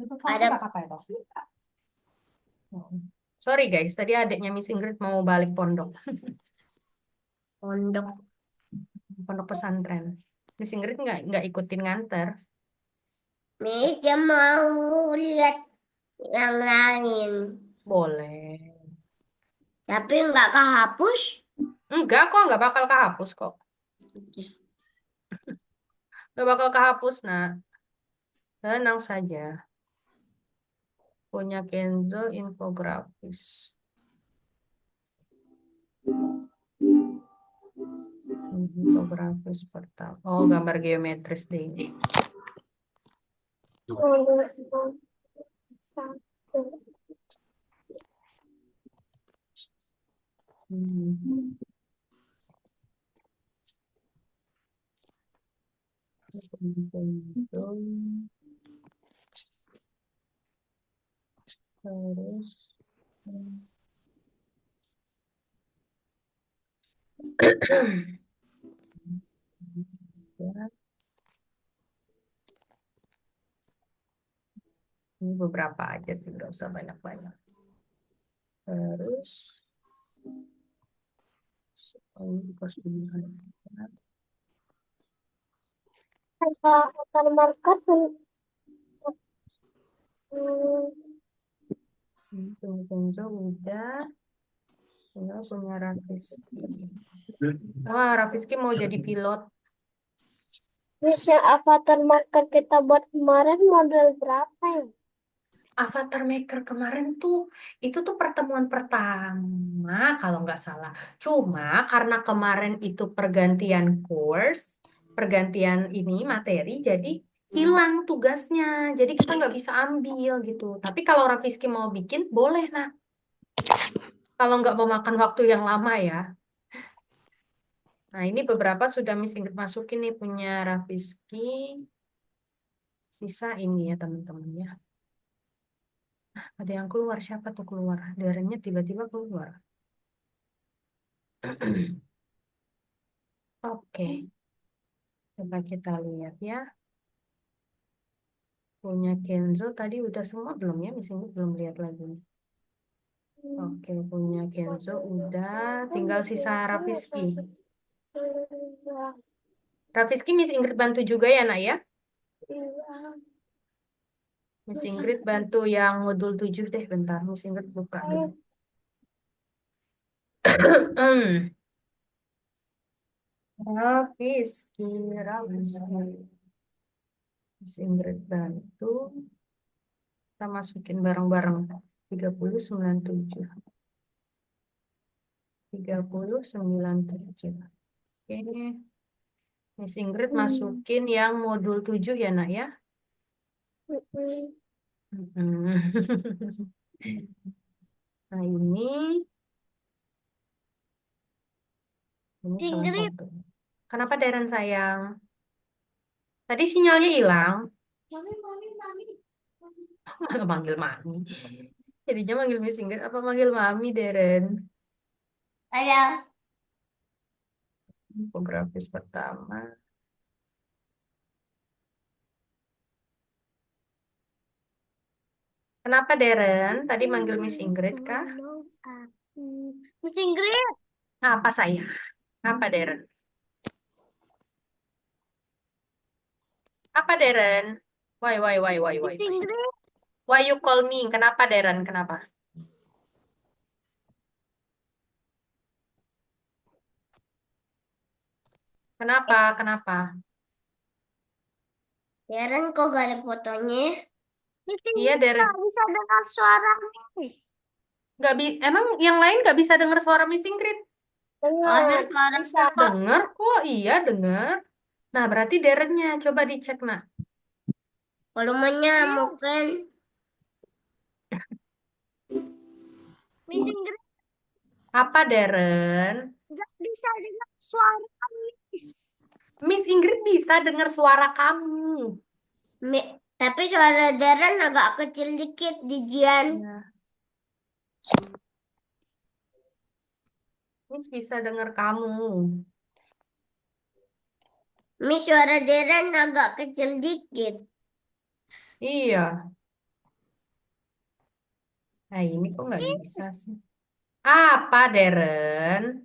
Itu Ada nggak apa-apa ya, Toh? Sorry guys, tadi adiknya Miss Ingrid mau balik pondok. pondok. Pondok pesantren. Miss Ingrid nggak ikutin nganter. Miss, dia mau lihat yang lain. Boleh. Tapi nggak kehapus. Enggak kok, nggak bakal kehapus kok. Nggak bakal kehapus, nah. Tenang saja. Punya Kenzo infografis. Infografis pertama. Oh, gambar geometris deh ini. Hmm. Hitung, terus ya, ini beberapa aja sih, nggak usah banyak-banyak. Terus ini kostumnya. Akan market Kenzo udah, tinggal punya Raffiski. Wah, Raffiski mau jadi pilot. yang avatar market kita buat kemarin model berapa ya? Avatar Maker kemarin tuh, itu tuh pertemuan pertama kalau nggak salah. Cuma karena kemarin itu pergantian course, pergantian ini materi, jadi hilang tugasnya. Jadi kita nggak bisa ambil gitu. Tapi kalau Raffiski mau bikin, boleh nah. Kalau nggak mau makan waktu yang lama ya. Nah ini beberapa sudah Miss Ingrid masukin nih punya Raffiski. Sisa ini ya teman-teman ya. Ada yang keluar, siapa tuh keluar? Darahnya tiba-tiba keluar. Oke, coba kita lihat ya. Punya Kenzo tadi udah semua belum ya? Misalnya belum lihat lagi. Oke, punya Kenzo udah. Tinggal sisa Raffiski. Raffiski Miss Ingrid bantu juga ya nak ya? Miss Ingrid bantu yang modul 7 deh. Bentar, Miss Ingrid buka dulu. Raffiski, Raffiski. Miss Ingrid bantu. Kita masukin bareng-bareng. 3097. 3097. Oke. Miss Ingrid masukin yang modul 7 ya nak ya. Nah ini salah Ingrid, satu. Kenapa Deren sayang? Tadi sinyalnya hilang. mami. Malah manggil mami. Jadinya manggil Miss Ingrid apa manggil mami Deren? Halo. Infografis pertama. Kenapa Deren? Tadi manggil Miss Ingrid kah? Miss Ingrid, Apa sayang? Apa Deren? Apa Deren? Why. Miss Ingrid, Why you call me? Kenapa Deren? Kenapa? Kenapa? Darren kok gak ada fotonya? Miss Iya Ingrid Deren. nggak bisa dengar suara Miss. Emang yang lain nggak bisa dengar suara Miss Ingrid? Ada Dengar, suara bisa. Dengar kok, iya dengar. Nah berarti Derennya coba dicek nak. volumenya mungkin. Miss Ingrid Apa Deren? nggak bisa dengar suara Miss. Miss Ingrid bisa dengar suara kamu. Tapi suara Darren agak kecil dikit di Jian. Ya. Miss bisa dengar kamu. Suara Darren agak kecil dikit. Iya. Nah ini kok nggak bisa sih? Apa Deren?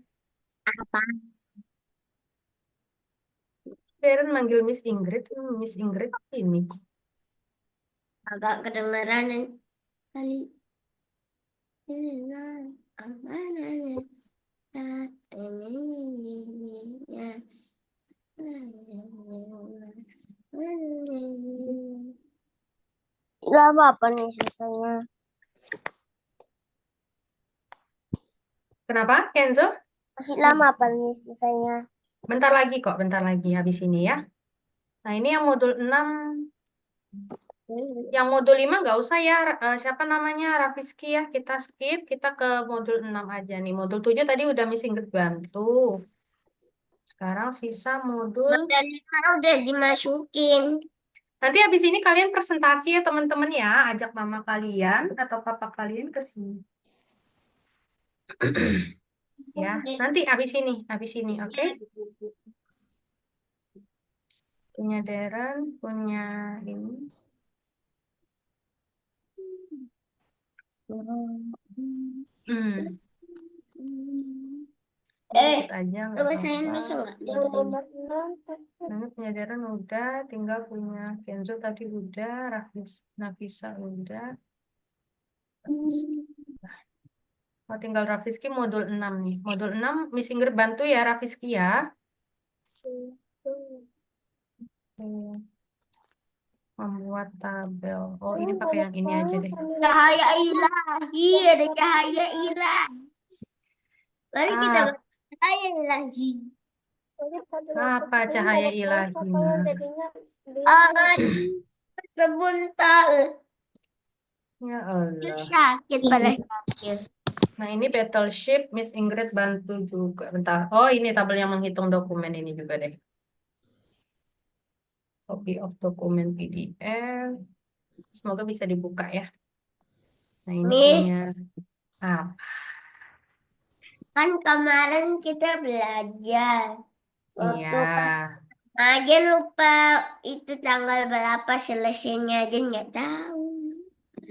Apa? Deren manggil Miss Ingrid, Miss Ingrid ini. Agak kedengeran kali. Lama apa nih sisanya? Kenapa Kenzo? Masih lama apa nih sisanya? Bentar lagi habis ini ya. Nah ini yang modul 6 Yang modul 5 nggak usah ya. Siapa namanya? Raffiski ya. Kita skip. Kita ke modul 6 aja nih. Modul 7 tadi udah Miss Ingrid bantu. Sekarang sisa modul. Modal 5 udah dimasukin. Nanti habis ini kalian presentasi ya teman-teman ya. Ajak mama kalian atau papa kalian ke sini. Ya, nanti habis ini, oke? Punya Darren, punya ini. Hmm, dikit aja nggak Babasahin apa-apa. bisa nggak? Yang nomor 6. Nanti punya Darren udah, tinggal punya Kenzo tadi udah, Nafisa udah. Oh, tinggal Raffiski modul 6 nih. Modul 6 Miss Ingrid bantu ya Raffiski ya. Hmm, membuat tabel. Oh, ini pakai yang ini aja deh. Cahaya ilahi, ada cahaya ilahi. Mari kita Ah, cahaya ilahi. apa cahaya ilahi? Jadinya Akan sebentar. Ya Allah. Sakit pada sakit. Nah, ini battleship Miss Ingrid bantu juga. Bentar. Oh, ini tabel yang menghitung dokumen ini juga deh. Copy of dokumen PDF. Semoga bisa dibuka ya. Nah, ini Miss, punya apa? kan kemarin kita belajar. Iya. Waktu aja lupa itu tanggal berapa selesainya aja nggak tahu.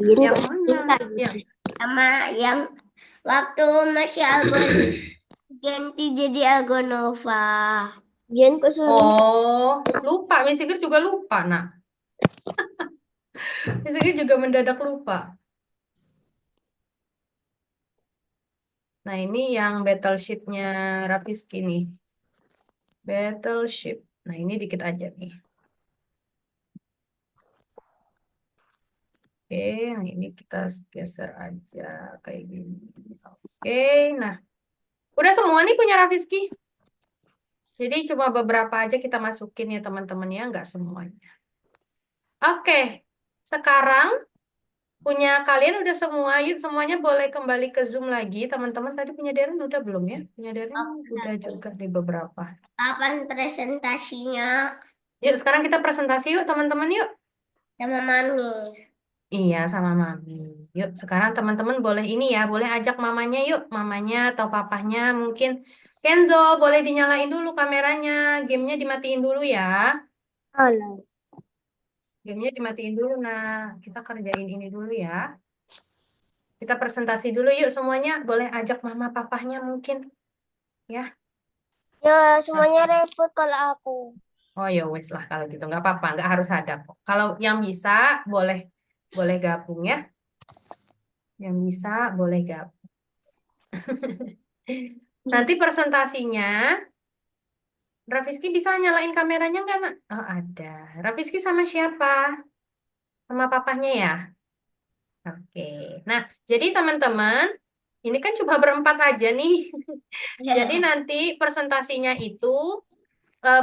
Yang mana? Yang Sama yang waktu masih Algon ganti jadi Algonova. Jen Oh, lupa. Miss Ingrid juga lupa, nak. Miss Ingrid juga mendadak lupa. Nah, ini yang battleshipnya Raffiski nih. Battleship. Nah, ini dikit aja nih. Oke, nah ini kita geser aja kayak gini. Oke, nah. Udah semua nih punya Raffiski. Jadi cuma beberapa aja kita masukin ya teman-teman ya, nggak semuanya. Oke, sekarang punya kalian udah semua. Yuk semuanya boleh kembali ke Zoom lagi. Teman-teman tadi punya Darren udah belum ya? Punya Darren udah juga di beberapa. Kapan presentasinya Yuk sekarang kita presentasi yuk teman-teman yuk. sama Mami? Iya sama Mami. Yuk sekarang teman-teman boleh ini ya, boleh ajak mamanya yuk. Mamanya atau papahnya mungkin. Kenzo boleh dinyalain dulu kameranya. Gamenya dimatiin dulu ya. Halo. Gamenya dimatiin dulu, nah. Kita kerjain ini dulu ya. Kita presentasi dulu yuk semuanya. Boleh ajak mama papahnya mungkin. Ya. Ya, semuanya repot kalau aku. Oh ya wes lah kalau gitu. Nggak apa-apa. Nggak harus ada kok. Kalau yang bisa boleh boleh gabung ya. Yang bisa boleh gabung. Nanti presentasinya, Raffiski bisa nyalain kameranya nggak, Nak? Oh ada. Raffiski sama siapa? Sama papahnya ya? Oke. Nah, jadi teman-teman, ini kan cuma berempat aja nih. Jadi nanti presentasinya itu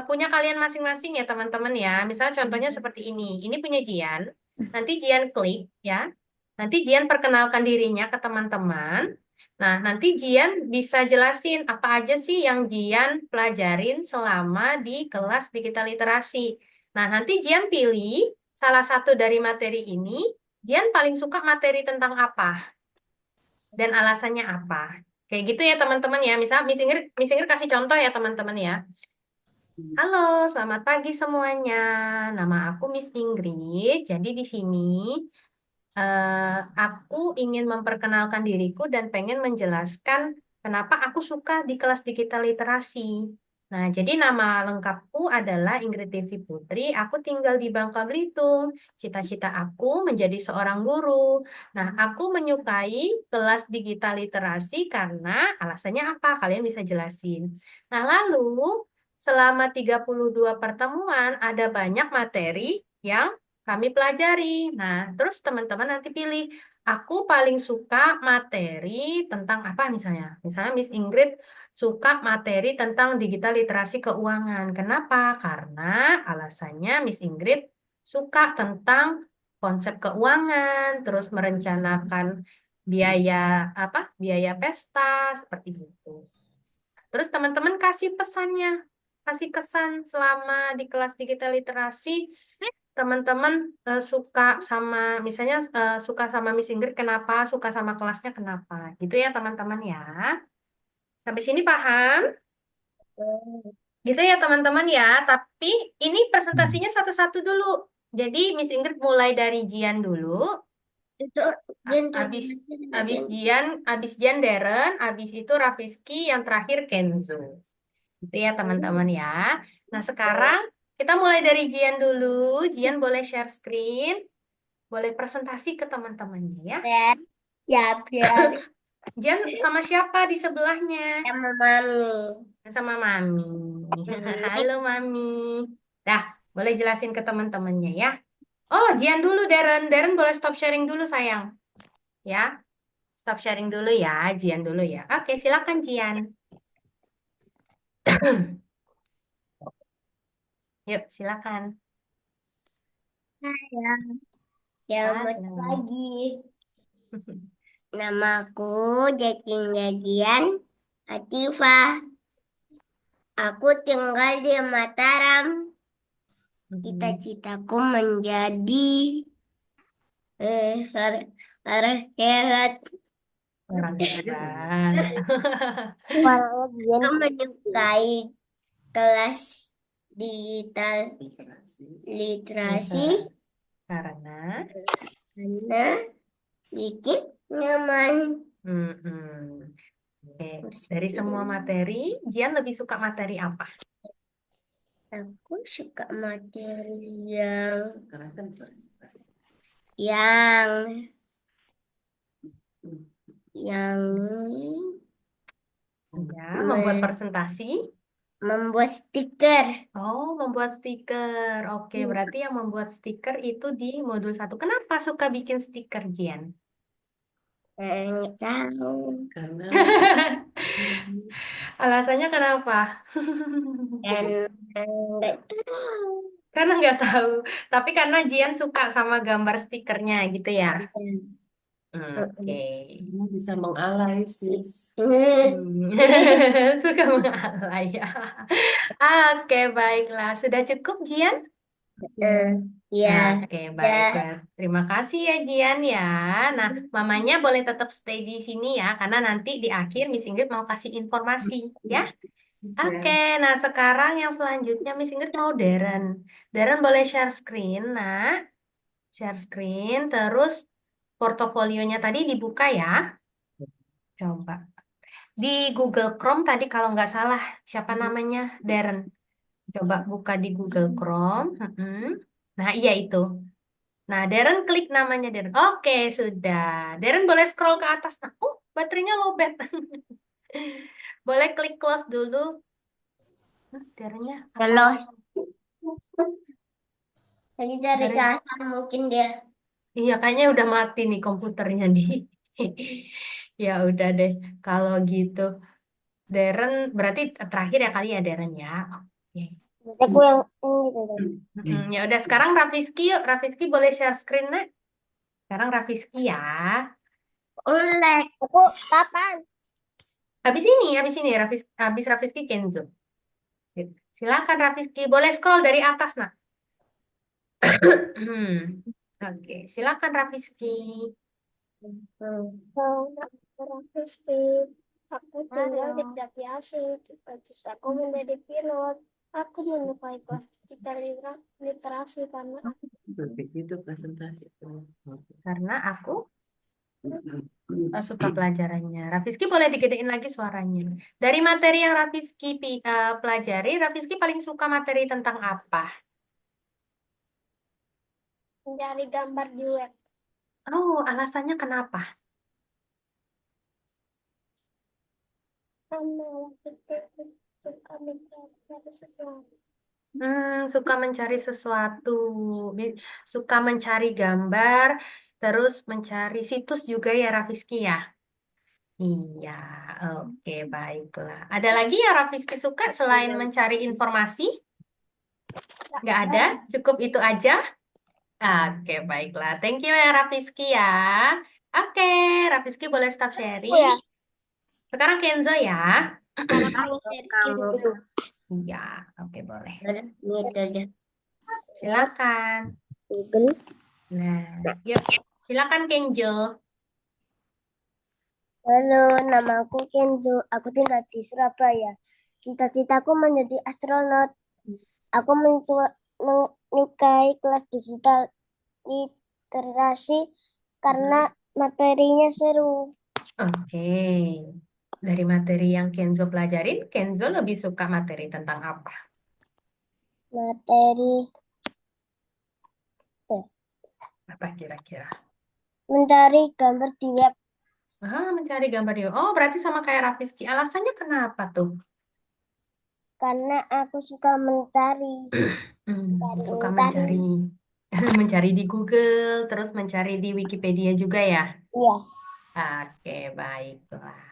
punya kalian masing-masing ya teman-teman ya. Misal contohnya seperti ini. Ini punya Jian. Nanti Jian klik ya. Nanti Jian perkenalkan dirinya ke teman-teman. Nah, nanti Jian bisa jelasin apa aja sih yang Jian pelajarin selama di kelas digital literasi. Nah, nanti Jian pilih salah satu dari materi ini. Jian paling suka materi tentang apa dan alasannya apa. Kayak gitu ya teman-teman ya. Misal Miss Ingrid kasih contoh ya teman-teman ya. Halo, selamat pagi semuanya. Nama aku Miss Ingrid. Jadi di sini aku ingin memperkenalkan diriku dan pengen menjelaskan kenapa aku suka di kelas digital literasi. Nah, jadi nama lengkapku adalah Ingrid Devi Putri. Aku tinggal di Bangka Belitung. Cita-cita aku menjadi seorang guru. Nah, aku menyukai kelas digital literasi karena alasannya apa? Kalian bisa jelasin. Nah, lalu selama 32 pertemuan ada banyak materi yang kami pelajari. Nah, terus teman-teman nanti pilih, aku paling suka materi tentang apa misalnya? Misalnya Miss Ingrid suka materi tentang digital literasi keuangan. Kenapa? Karena alasannya Miss Ingrid suka tentang konsep keuangan, terus merencanakan biaya apa? Biaya pesta seperti itu. Terus teman-teman kasih pesannya, kasih kesan selama di kelas digital literasi, teman-teman suka sama, misalnya suka sama Miss Ingrid kenapa, suka sama kelasnya kenapa. Gitu ya teman-teman ya. Sampai sini paham? Gitu ya teman-teman ya. Tapi ini presentasinya satu-satu dulu. Jadi Miss Ingrid mulai dari Jian dulu. Itu Jen Abis coba abis Jian Darren, abis itu Raffiski, yang terakhir Kenzo. Itu ya teman-teman ya. Nah sekarang kita mulai dari Jian dulu. Jian boleh share screen, boleh presentasi ke teman-temannya ya. biar ya biar Jian sama siapa di sebelahnya? sama mami. Sama Mami. Halo Mami. Dah, boleh jelasin ke teman-temannya ya. Oh, Jian dulu, Darren. Darren boleh stop sharing dulu sayang. Ya, stop sharing dulu ya, Jian dulu ya. Oke, silakan Jian. Yuk, silakan. Ya, selamat Halo. pagi. Namaku Jatin Atifah. Aku tinggal di Mataram. Cita-citaku menjadi orang hebat. Orang hebat. Aku menyukai kelas digital literasi Karena karena bikin nyaman. mm-mm. Oke, dari semua materi, Jian lebih suka materi apa? Aku suka materi yang yang Ya, membuat me- presentasi. membuat stiker. Oh, membuat stiker. Oke, berarti yang membuat stiker itu di modul 1. Kenapa suka bikin stiker, Jian? Nggak tahu. Alasannya kenapa? Dan nggak tahu. Karena nggak tahu. Tapi karena Jian suka sama gambar stikernya gitu ya. Oke. Kamu bisa mengalay, sis. Suka mengalay ya. Oke, baiklah. Sudah cukup, Jian? Ya, Oke, baiklah. Terima kasih ya, Jian ya. Nah, mamanya boleh tetap stay di sini ya, karena nanti di akhir Miss Ingrid mau kasih informasi ya. Oke, nah sekarang yang selanjutnya Miss Ingrid mau Darren. Darren boleh share screen, nah. Share screen, terus portofolionya tadi dibuka ya. Coba. Di Google Chrome tadi kalau nggak salah, siapa namanya? Darren. Coba buka di Google Chrome. Nah, iya itu. Nah, Darren klik namanya Darren. Oke, sudah. Darren boleh scroll ke atas. Nah, baterainya lowbat. Boleh klik close dulu. Darrennya apa? kalau lagi cari Darren. casan mungkin dia. Iya, kayaknya udah mati nih komputernya nih. Ya udah deh, kalau gitu. Darren, berarti terakhir ya kali ya Darren ya. Oke. Aku yang gitu deh. Ya udah sekarang Raffiski yuk. Raffiski boleh share screen, Nak? Sekarang Raffiski ya. Ulek. Aku kapan? Habis ini habis Raffiski Kenzo. Silakan Raffiski, boleh scroll dari atas, Nak. Oke, silakan Raffiski. Orang Kristi. Aku tinggal di Halo. Jati Asih. Cita-citaku menjadi pilot. Aku menyukai kelas digital literasi karena Begitu presentasi. Karena aku suka pelajarannya. Raffiski boleh digedein lagi suaranya. Dari materi yang Raffiski pelajari, Raffiski paling suka materi tentang apa? mencari gambar di web. Oh, alasannya kenapa? Karena waktu itu suka mencari sesuatu. Suka mencari sesuatu, suka mencari gambar, terus mencari situs juga ya Raffiski ya. Iya, oke baiklah. Ada lagi yang Raffiski suka selain mencari informasi? Nggak ada, cukup itu aja. Oke, baiklah. Thank you ya, Rafiski ya. Oke, Rafiski boleh stop Aku sharing. ya, Sekarang Kenzo ya. sekarang aku share screen Kamu dulu. Ya, oke boleh. udah gitu aja. Silakan. Google. Nah, yuk. Silakan Kenzo. Halo, nama aku Kenzo. Aku tinggal di Surabaya. Cita-citaku menjadi astronot. Aku menyukai kelas digital literasi karena materinya seru. Oke. Dari materi yang Kenzo pelajarin, Kenzo lebih suka materi tentang apa? Materi eh, Apa kira-kira? mencari gambar di web Mencari gambar di. Oh, berarti sama kayak Rafiski. Alasannya kenapa tuh? karena aku suka mencari Suka mencari. mencari mencari di Google, terus mencari di Wikipedia juga ya. Iya, Oke, baiklah.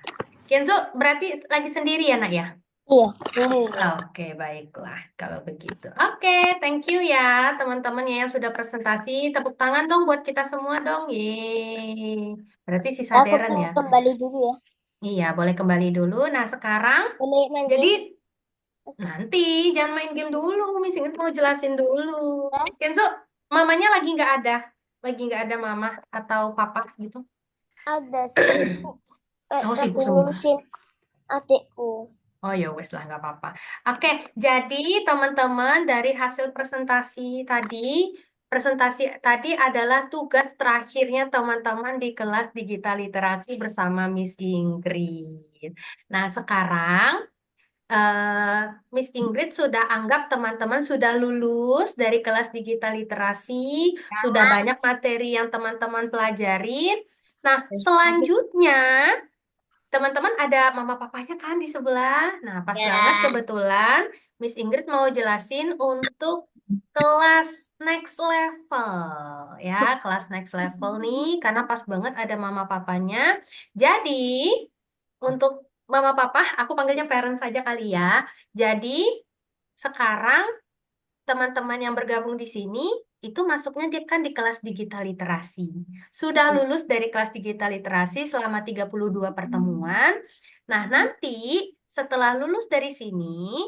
Kenzo berarti lagi sendiri ya, Nak ya? iya. Ini. Oke, baiklah kalau begitu. Oke, thank you ya teman-teman ya yang sudah presentasi. Tepuk tangan dong buat kita semua dong. Yeay. Berarti sisa Aku Deren ya. kembali dulu ya. Iya, boleh kembali dulu. Nah, sekarang Boleh main jadi game? nanti jangan main game dulu. Miss Ingrid mau jelasin dulu. Ya? Kenzo, mamanya lagi nggak ada. Lagi nggak ada mama atau papa gitu. Ada sibuk. Oh, Lagi sibuk semua. ngurusin adikku. Oh ya wes lah nggak apa-apa. Oke, jadi teman-teman dari hasil presentasi tadi adalah tugas terakhirnya teman-teman di kelas digital literasi bersama Miss Ingrid. Nah sekarang Miss Ingrid sudah anggap teman-teman sudah lulus dari kelas digital literasi, sudah banyak materi yang teman-teman pelajarin. Nah selanjutnya teman-teman ada mama papanya kan di sebelah. Nah, pas banget Ya. kebetulan Miss Ingrid mau jelasin untuk kelas next level ya, kelas next level nih karena pas banget ada mama papanya. Jadi, untuk mama papa, aku panggilnya parent saja kali ya. Jadi, sekarang teman-teman yang bergabung di sini itu masuknya dia kan di kelas digital literasi. Sudah lulus dari kelas digital literasi selama 32 pertemuan. Nah, nanti setelah lulus dari sini,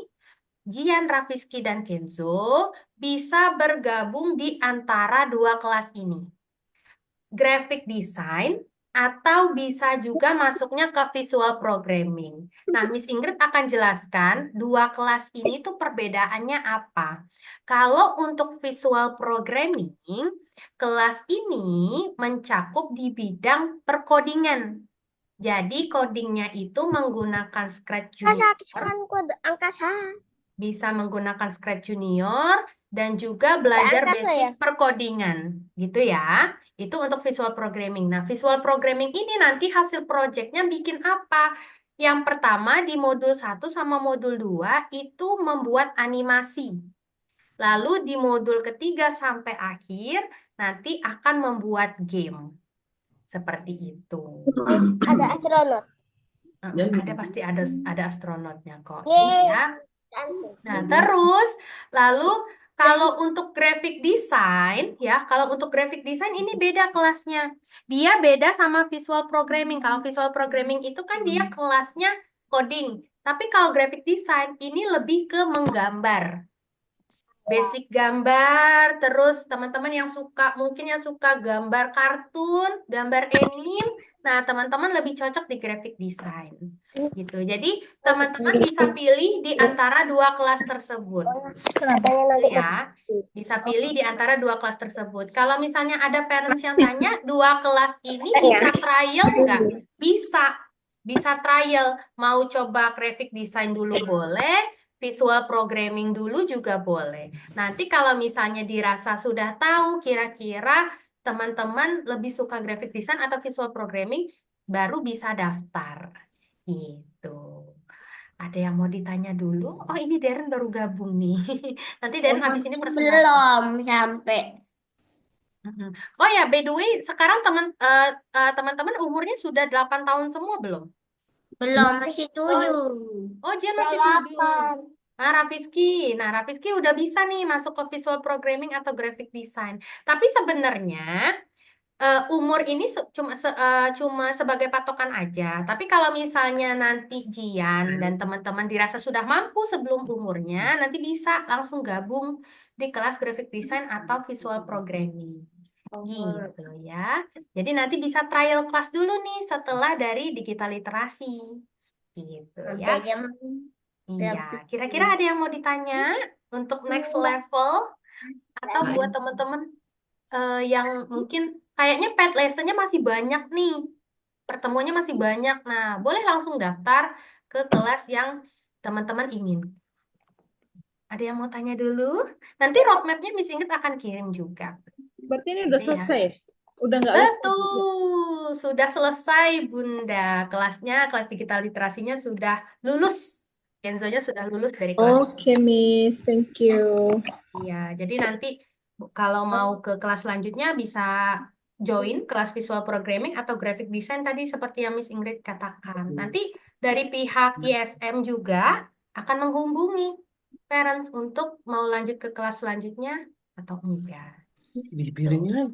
Jian, Rafiski, dan Kenzo bisa bergabung di antara dua kelas ini. Graphic design atau bisa juga masuknya ke visual programming. Nah, Miss Ingrid akan jelaskan dua kelas ini tuh perbedaannya apa. Kalau untuk visual programming, kelas ini mencakup di bidang perkodingan. Jadi codingnya itu menggunakan Scratch Junior, Kode angkasa. bisa menggunakan Scratch Junior dan juga belajar angkasa basic ya? perkodingan, gitu ya. Itu untuk visual programming. Nah, visual programming ini nanti hasil proyeknya bikin apa? Yang pertama di modul 1 sama modul 2 itu membuat animasi. Lalu di modul ketiga sampai akhir nanti akan membuat game. Seperti itu. Ada astronot. Ada pasti ada astronotnya kok. Yeay. Ya. Nah, terus lalu kalau untuk graphic design ya, kalau untuk graphic design ini beda kelasnya. Dia beda sama visual programming. Kalau visual programming itu kan dia kelasnya coding. Tapi kalau graphic design ini lebih ke menggambar. Basic gambar, terus teman-teman yang suka, mungkin yang suka gambar kartun, gambar anime, nah teman-teman lebih cocok di graphic design. Gitu. Jadi teman-teman bisa pilih di antara dua kelas tersebut. Katanya nanti Ya, bisa pilih di antara dua kelas tersebut. Kalau misalnya ada parents yang tanya, dua kelas ini bisa trial nggak? Bisa. Bisa trial. Mau coba graphic design dulu boleh, visual programming dulu juga boleh. Nanti kalau misalnya dirasa sudah tahu kira-kira teman-teman lebih suka graphic design atau visual programming, baru bisa daftar. Gitu. Ada yang mau ditanya dulu? Oh, ini Darren baru gabung nih. Nanti Darren habis ini presentasi. Belum sampai. Mm-mm. Oh ya, by the way, sekarang teman-teman umurnya sudah 8 tahun semua belum? Belum masih 7. Oh, Jian masih 7. Raffiski udah bisa nih masuk ke visual programming atau graphic design. Tapi sebenarnya umur ini cuma sebagai patokan aja. Tapi kalau misalnya nanti Jian dan teman-teman dirasa sudah mampu sebelum umurnya, nanti bisa langsung gabung di kelas graphic design atau visual programming. Gitu ya. Jadi nanti bisa trial class dulu nih setelah dari digital literasi. Gitu Nanti ya. aja Iya, grafik. kira-kira ada yang mau ditanya untuk next level atau buat teman-teman yang mungkin kayaknya pet lessonnya masih banyak nih, pertemuannya masih banyak. Nah, boleh langsung daftar ke kelas yang teman-teman ingin. Ada yang mau tanya dulu? Nanti roadmapnya Miss Ingrid akan kirim juga. Berarti ini udah Gitu ya. selesai. Udah nggak les lagi. Betul, sudah selesai Bunda. Kelasnya, kelas digital literasinya sudah lulus. Kenzonya sudah lulus dari kelas. Oke, Miss. Thank you. Iya, jadi nanti kalau mau ke kelas selanjutnya bisa join kelas visual programming atau graphic design tadi seperti yang Miss Ingrid katakan. Nanti dari pihak ISM juga akan menghubungi parents untuk mau lanjut ke kelas selanjutnya atau enggak. Bibirnya.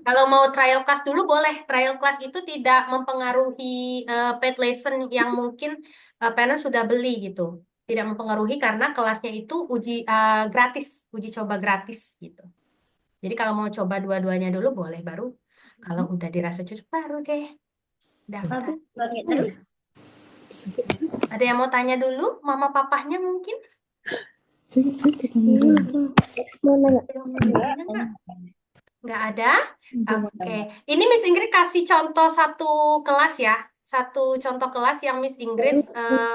Kalau mau trial class dulu boleh. Trial class itu tidak mempengaruhi paid lesson yang mungkin parents sudah beli gitu. Tidak mempengaruhi karena kelasnya itu gratis, uji coba gratis gitu. Jadi kalau mau coba dua-duanya dulu boleh baru. Kalau udah dirasa cocok baru deh daftar. Pakai terus. Ada yang mau tanya dulu? Mama papahnya mungkin? Mau nanya. Ada nggak? Nggak ada? Oke. Ini Miss Ingrid kasih contoh satu kelas ya. Satu contoh kelas yang Miss Ingrid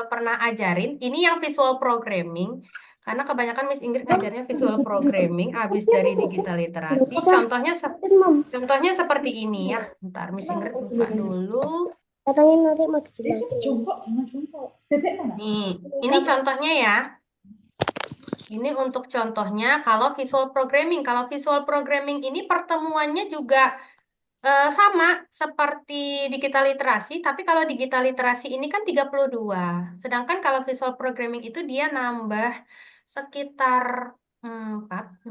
pernah ajarin. Ini yang visual programming. Karena kebanyakan Miss Ingrid ngajarnya visual programming habis dari digital literasi. Contohnya seperti ini ya. Bentar, Miss Ingrid buka dulu. Katanya nanti mau dijelasin. Nih, ini contohnya ya. Ini untuk contohnya kalau visual programming. Kalau visual programming ini pertemuannya juga sama seperti digital literasi, tapi kalau digital literasi ini kan 32. Sedangkan kalau visual programming itu dia nambah sekitar 4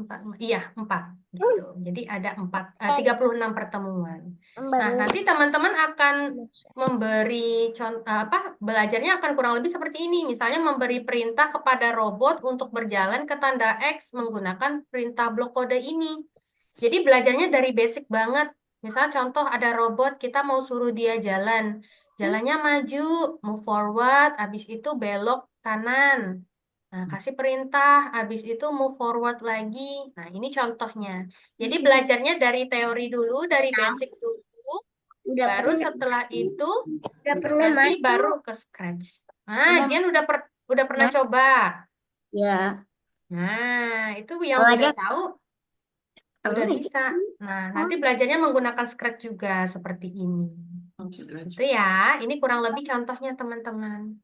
gitu. Jadi ada 36 pertemuan. Nah, nanti teman-teman akan memberi belajarnya akan kurang lebih seperti ini. Misalnya memberi perintah kepada robot untuk berjalan ke tanda X menggunakan perintah blok kode ini. Jadi belajarnya dari basic banget. Misal contoh ada robot, kita mau suruh dia jalan. Jalannya maju, move forward, habis itu belok kanan. Nah, kasih perintah, habis itu move forward lagi. Nah, ini contohnya. Jadi belajarnya dari teori dulu, dari basic dulu. Udah Baru pernah. setelah itu Udah pernah nanti masuk. baru ke scratch. Nah, Jian udah pernah coba. Ya. Nah, itu yang Kalau udah aja tahu udah aja. bisa. Nah, nanti belajarnya menggunakan Scratch juga seperti ini. Itu ya, ini kurang lebih contohnya teman-teman.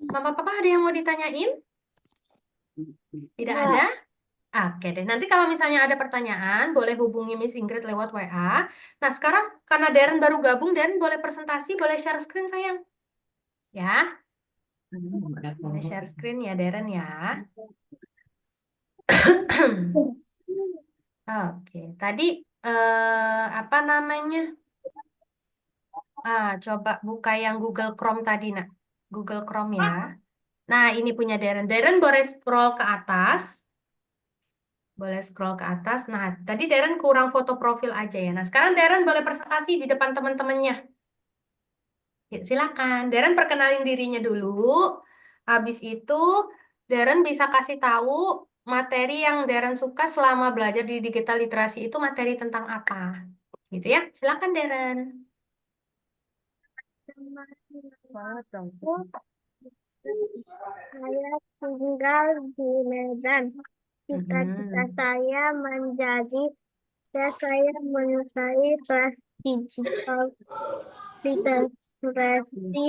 Mama Papa ada yang mau ditanyain? Tidak ada? Oke deh, nanti kalau misalnya ada pertanyaan, boleh hubungi Miss Ingrid lewat WA. Nah, sekarang karena Darren baru gabung, Darren boleh presentasi, boleh share screen sayang. Ya, boleh share screen ya Darren ya. Oke, tadi apa namanya? Coba buka yang Google Chrome tadi, nak. Google Chrome ya. Nah, ini punya Darren. Darren boleh scroll ke atas. Boleh scroll ke atas. Nah, tadi Darren kurang foto profil aja ya. Nah, sekarang Darren boleh presentasi di depan teman-temannya. Ya, silakan. Darren perkenalin dirinya dulu. Habis itu, Darren bisa kasih tahu materi yang Darren suka selama belajar di digital literasi itu materi tentang apa. Gitu ya. Silakan, Darren. Banget dong. Saya tinggal di Medan. Cita-cita Mhm. saya menyukai kelas digital literasi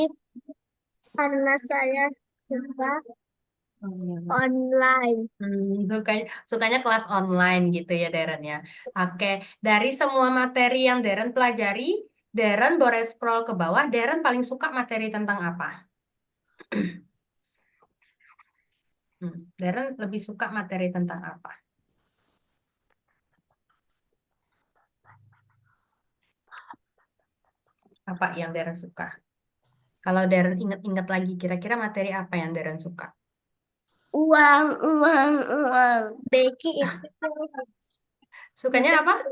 karena saya suka online. Sukanya kelas online gitu ya Darren ya. Oke, dari semua materi yang Darren pelajari, Darren boleh scroll ke bawah. Darren paling suka materi tentang apa? Darren lebih suka materi tentang apa? Apa yang Darren suka? Kalau Darren ingat-ingat lagi, kira-kira materi apa yang Darren suka? Uang, uang, uang. Becky itu Sukanya apa?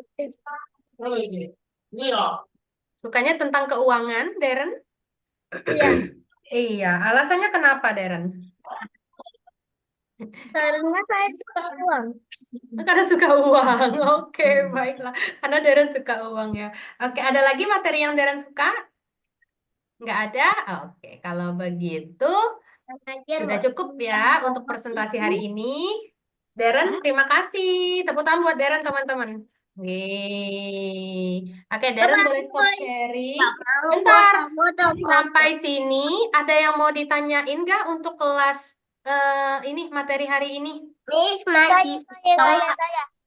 Sukanya tentang keuangan, Darren? ya Iya, alasannya kenapa, Darren? karena saya suka uang. Karena suka uang. Oke, baiklah. Karena Darren suka uang ya. Oke, ada lagi materi yang Darren suka? Nggak ada? Oke, kalau begitu Ngajar sudah waktu cukup ya yang untuk pokok presentasi itu. hari ini. Darren, terima kasih. Tepuk tangan buat Darren, teman-teman. Yeay. Oke, Darren boleh stop sharing. Nggak mau Bentar, foto, foto, foto. sampai sini ada yang mau ditanyain nggak untuk kelas ini materi hari ini? Miss masih tolak.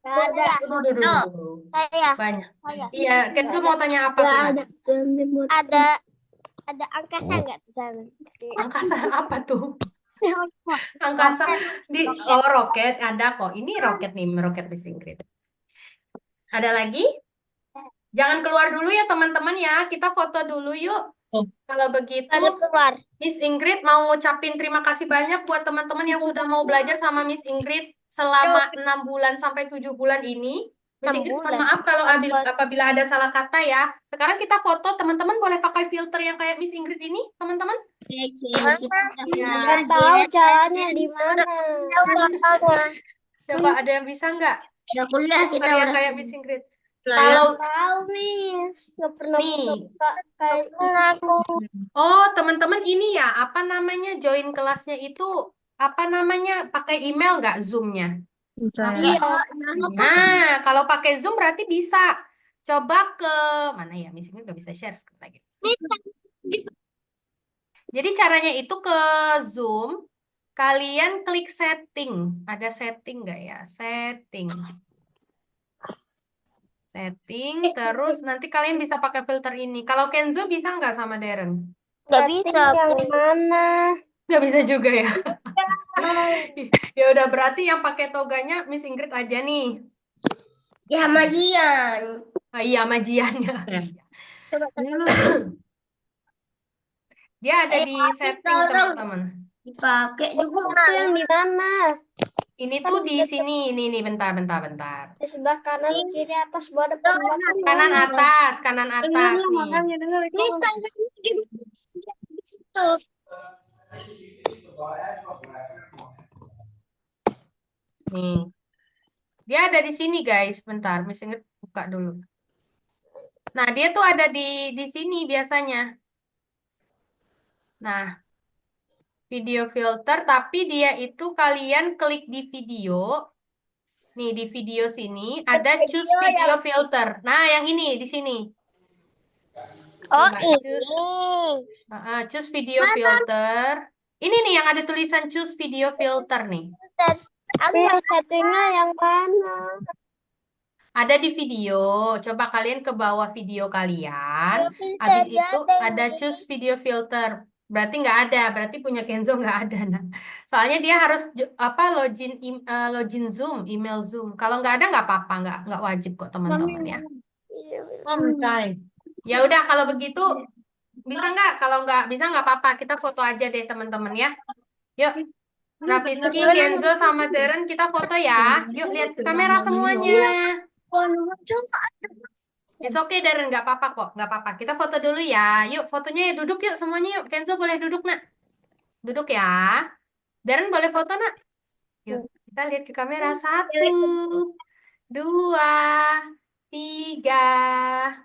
Nggak ada. Duh. Saya Banyak. saya Iya, Kenzo mau tanya apa tuh? Nat? ada angkasa nggak di sana? Angkasa apa tuh? Angkasa di roket ada kok. Ini roket nih, roket Miss Ingrid. Ada lagi? Jangan keluar dulu ya teman-teman ya. Kita foto dulu yuk. Kalau begitu, Ada keluar. Miss Ingrid mau ngucapin terima kasih banyak buat teman-teman yang sudah mau belajar sama Miss Ingrid selama 6 bulan sampai 7 bulan ini. Miss 6 Ingrid, mohon bulan. maaf kalau apabila ada salah kata ya. Sekarang kita foto, teman-teman boleh pakai filter yang kayak Miss Ingrid ini, teman-teman. Nggak tahu caranya di mana. Coba ada yang bisa nggak? Udah kuliah kita Filter yang udah. kayak Miss Ingrid. Kalau Tahu, Miss. Nggak pernah nih, buka kayak aku. oh teman-teman ini ya, apa namanya join kelasnya itu, apa namanya pakai email nggak Zoom-nya? Pakai Nah, kalau pakai Zoom berarti bisa. Coba ke mana ya? Misalnya nggak bisa share screen lagi. Jadi caranya itu ke Zoom, kalian klik setting. Ada setting nggak ya? Setting. Setting, terus nanti kalian bisa pakai filter ini. Kalau Kenzo bisa nggak sama Darren? Nggak bisa. Yang mana? Nggak bisa juga ya. Ya udah berarti yang pakai toganya Miss Ingrid aja nih. Ya Majian. Ah, iya majiannya. Dia ada di setting teman-teman. Dipakai juga. Itu yang di mana? Ini tuh di sini, ini nih, bentar. Di sebelah kanan, kiri, atas, bawah, depan, belakang. Kanan atas nih. Nih. Dia ada di sini guys, bentar, Miss Ingrid buka dulu. Nah, dia tuh ada di sini biasanya. Nah, video filter, tapi dia itu kalian klik di video. Nih, di video sini ada choose video filter. Nah, yang ini di sini. Oh, Coba ini. choose video filter. Ini nih yang ada tulisan choose video filter nih. Satunya yang mana? Ada di video. Coba kalian ke bawah video kalian. Habis itu ada choose video filter. Berarti nggak ada. Berarti punya Kenzo nggak ada. Nah. Soalnya dia harus login Zoom, email Zoom. Kalau nggak ada nggak apa-apa, nggak wajib kok teman-teman ya. Ya udah kalau begitu bisa nggak? Kalau nggak bisa nggak apa-apa. Kita foto aja deh teman-teman ya. Yuk, Raffiski, Kenzo sama Darren kita foto ya. Yuk lihat ke kamera semuanya. It's okay Darren, nggak apa-apa kok, nggak apa-apa. Kita foto dulu ya. Yuk fotonya ya duduk yuk semuanya yuk. Kenzo boleh duduk nak. Duduk ya. Darren boleh foto nak. Yuk kita lihat ke kamera. 1, 2, 3.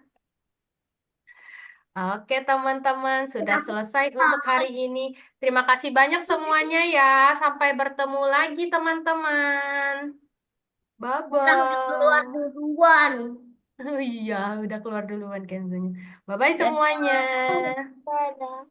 Oke teman-teman, sudah selesai untuk hari ini. Terima kasih banyak semuanya ya. Sampai bertemu lagi teman-teman. Keluar Bye-bye. duluan. Oh iya, udah keluar duluan Kenzonya. Bye-bye semuanya. Dadah.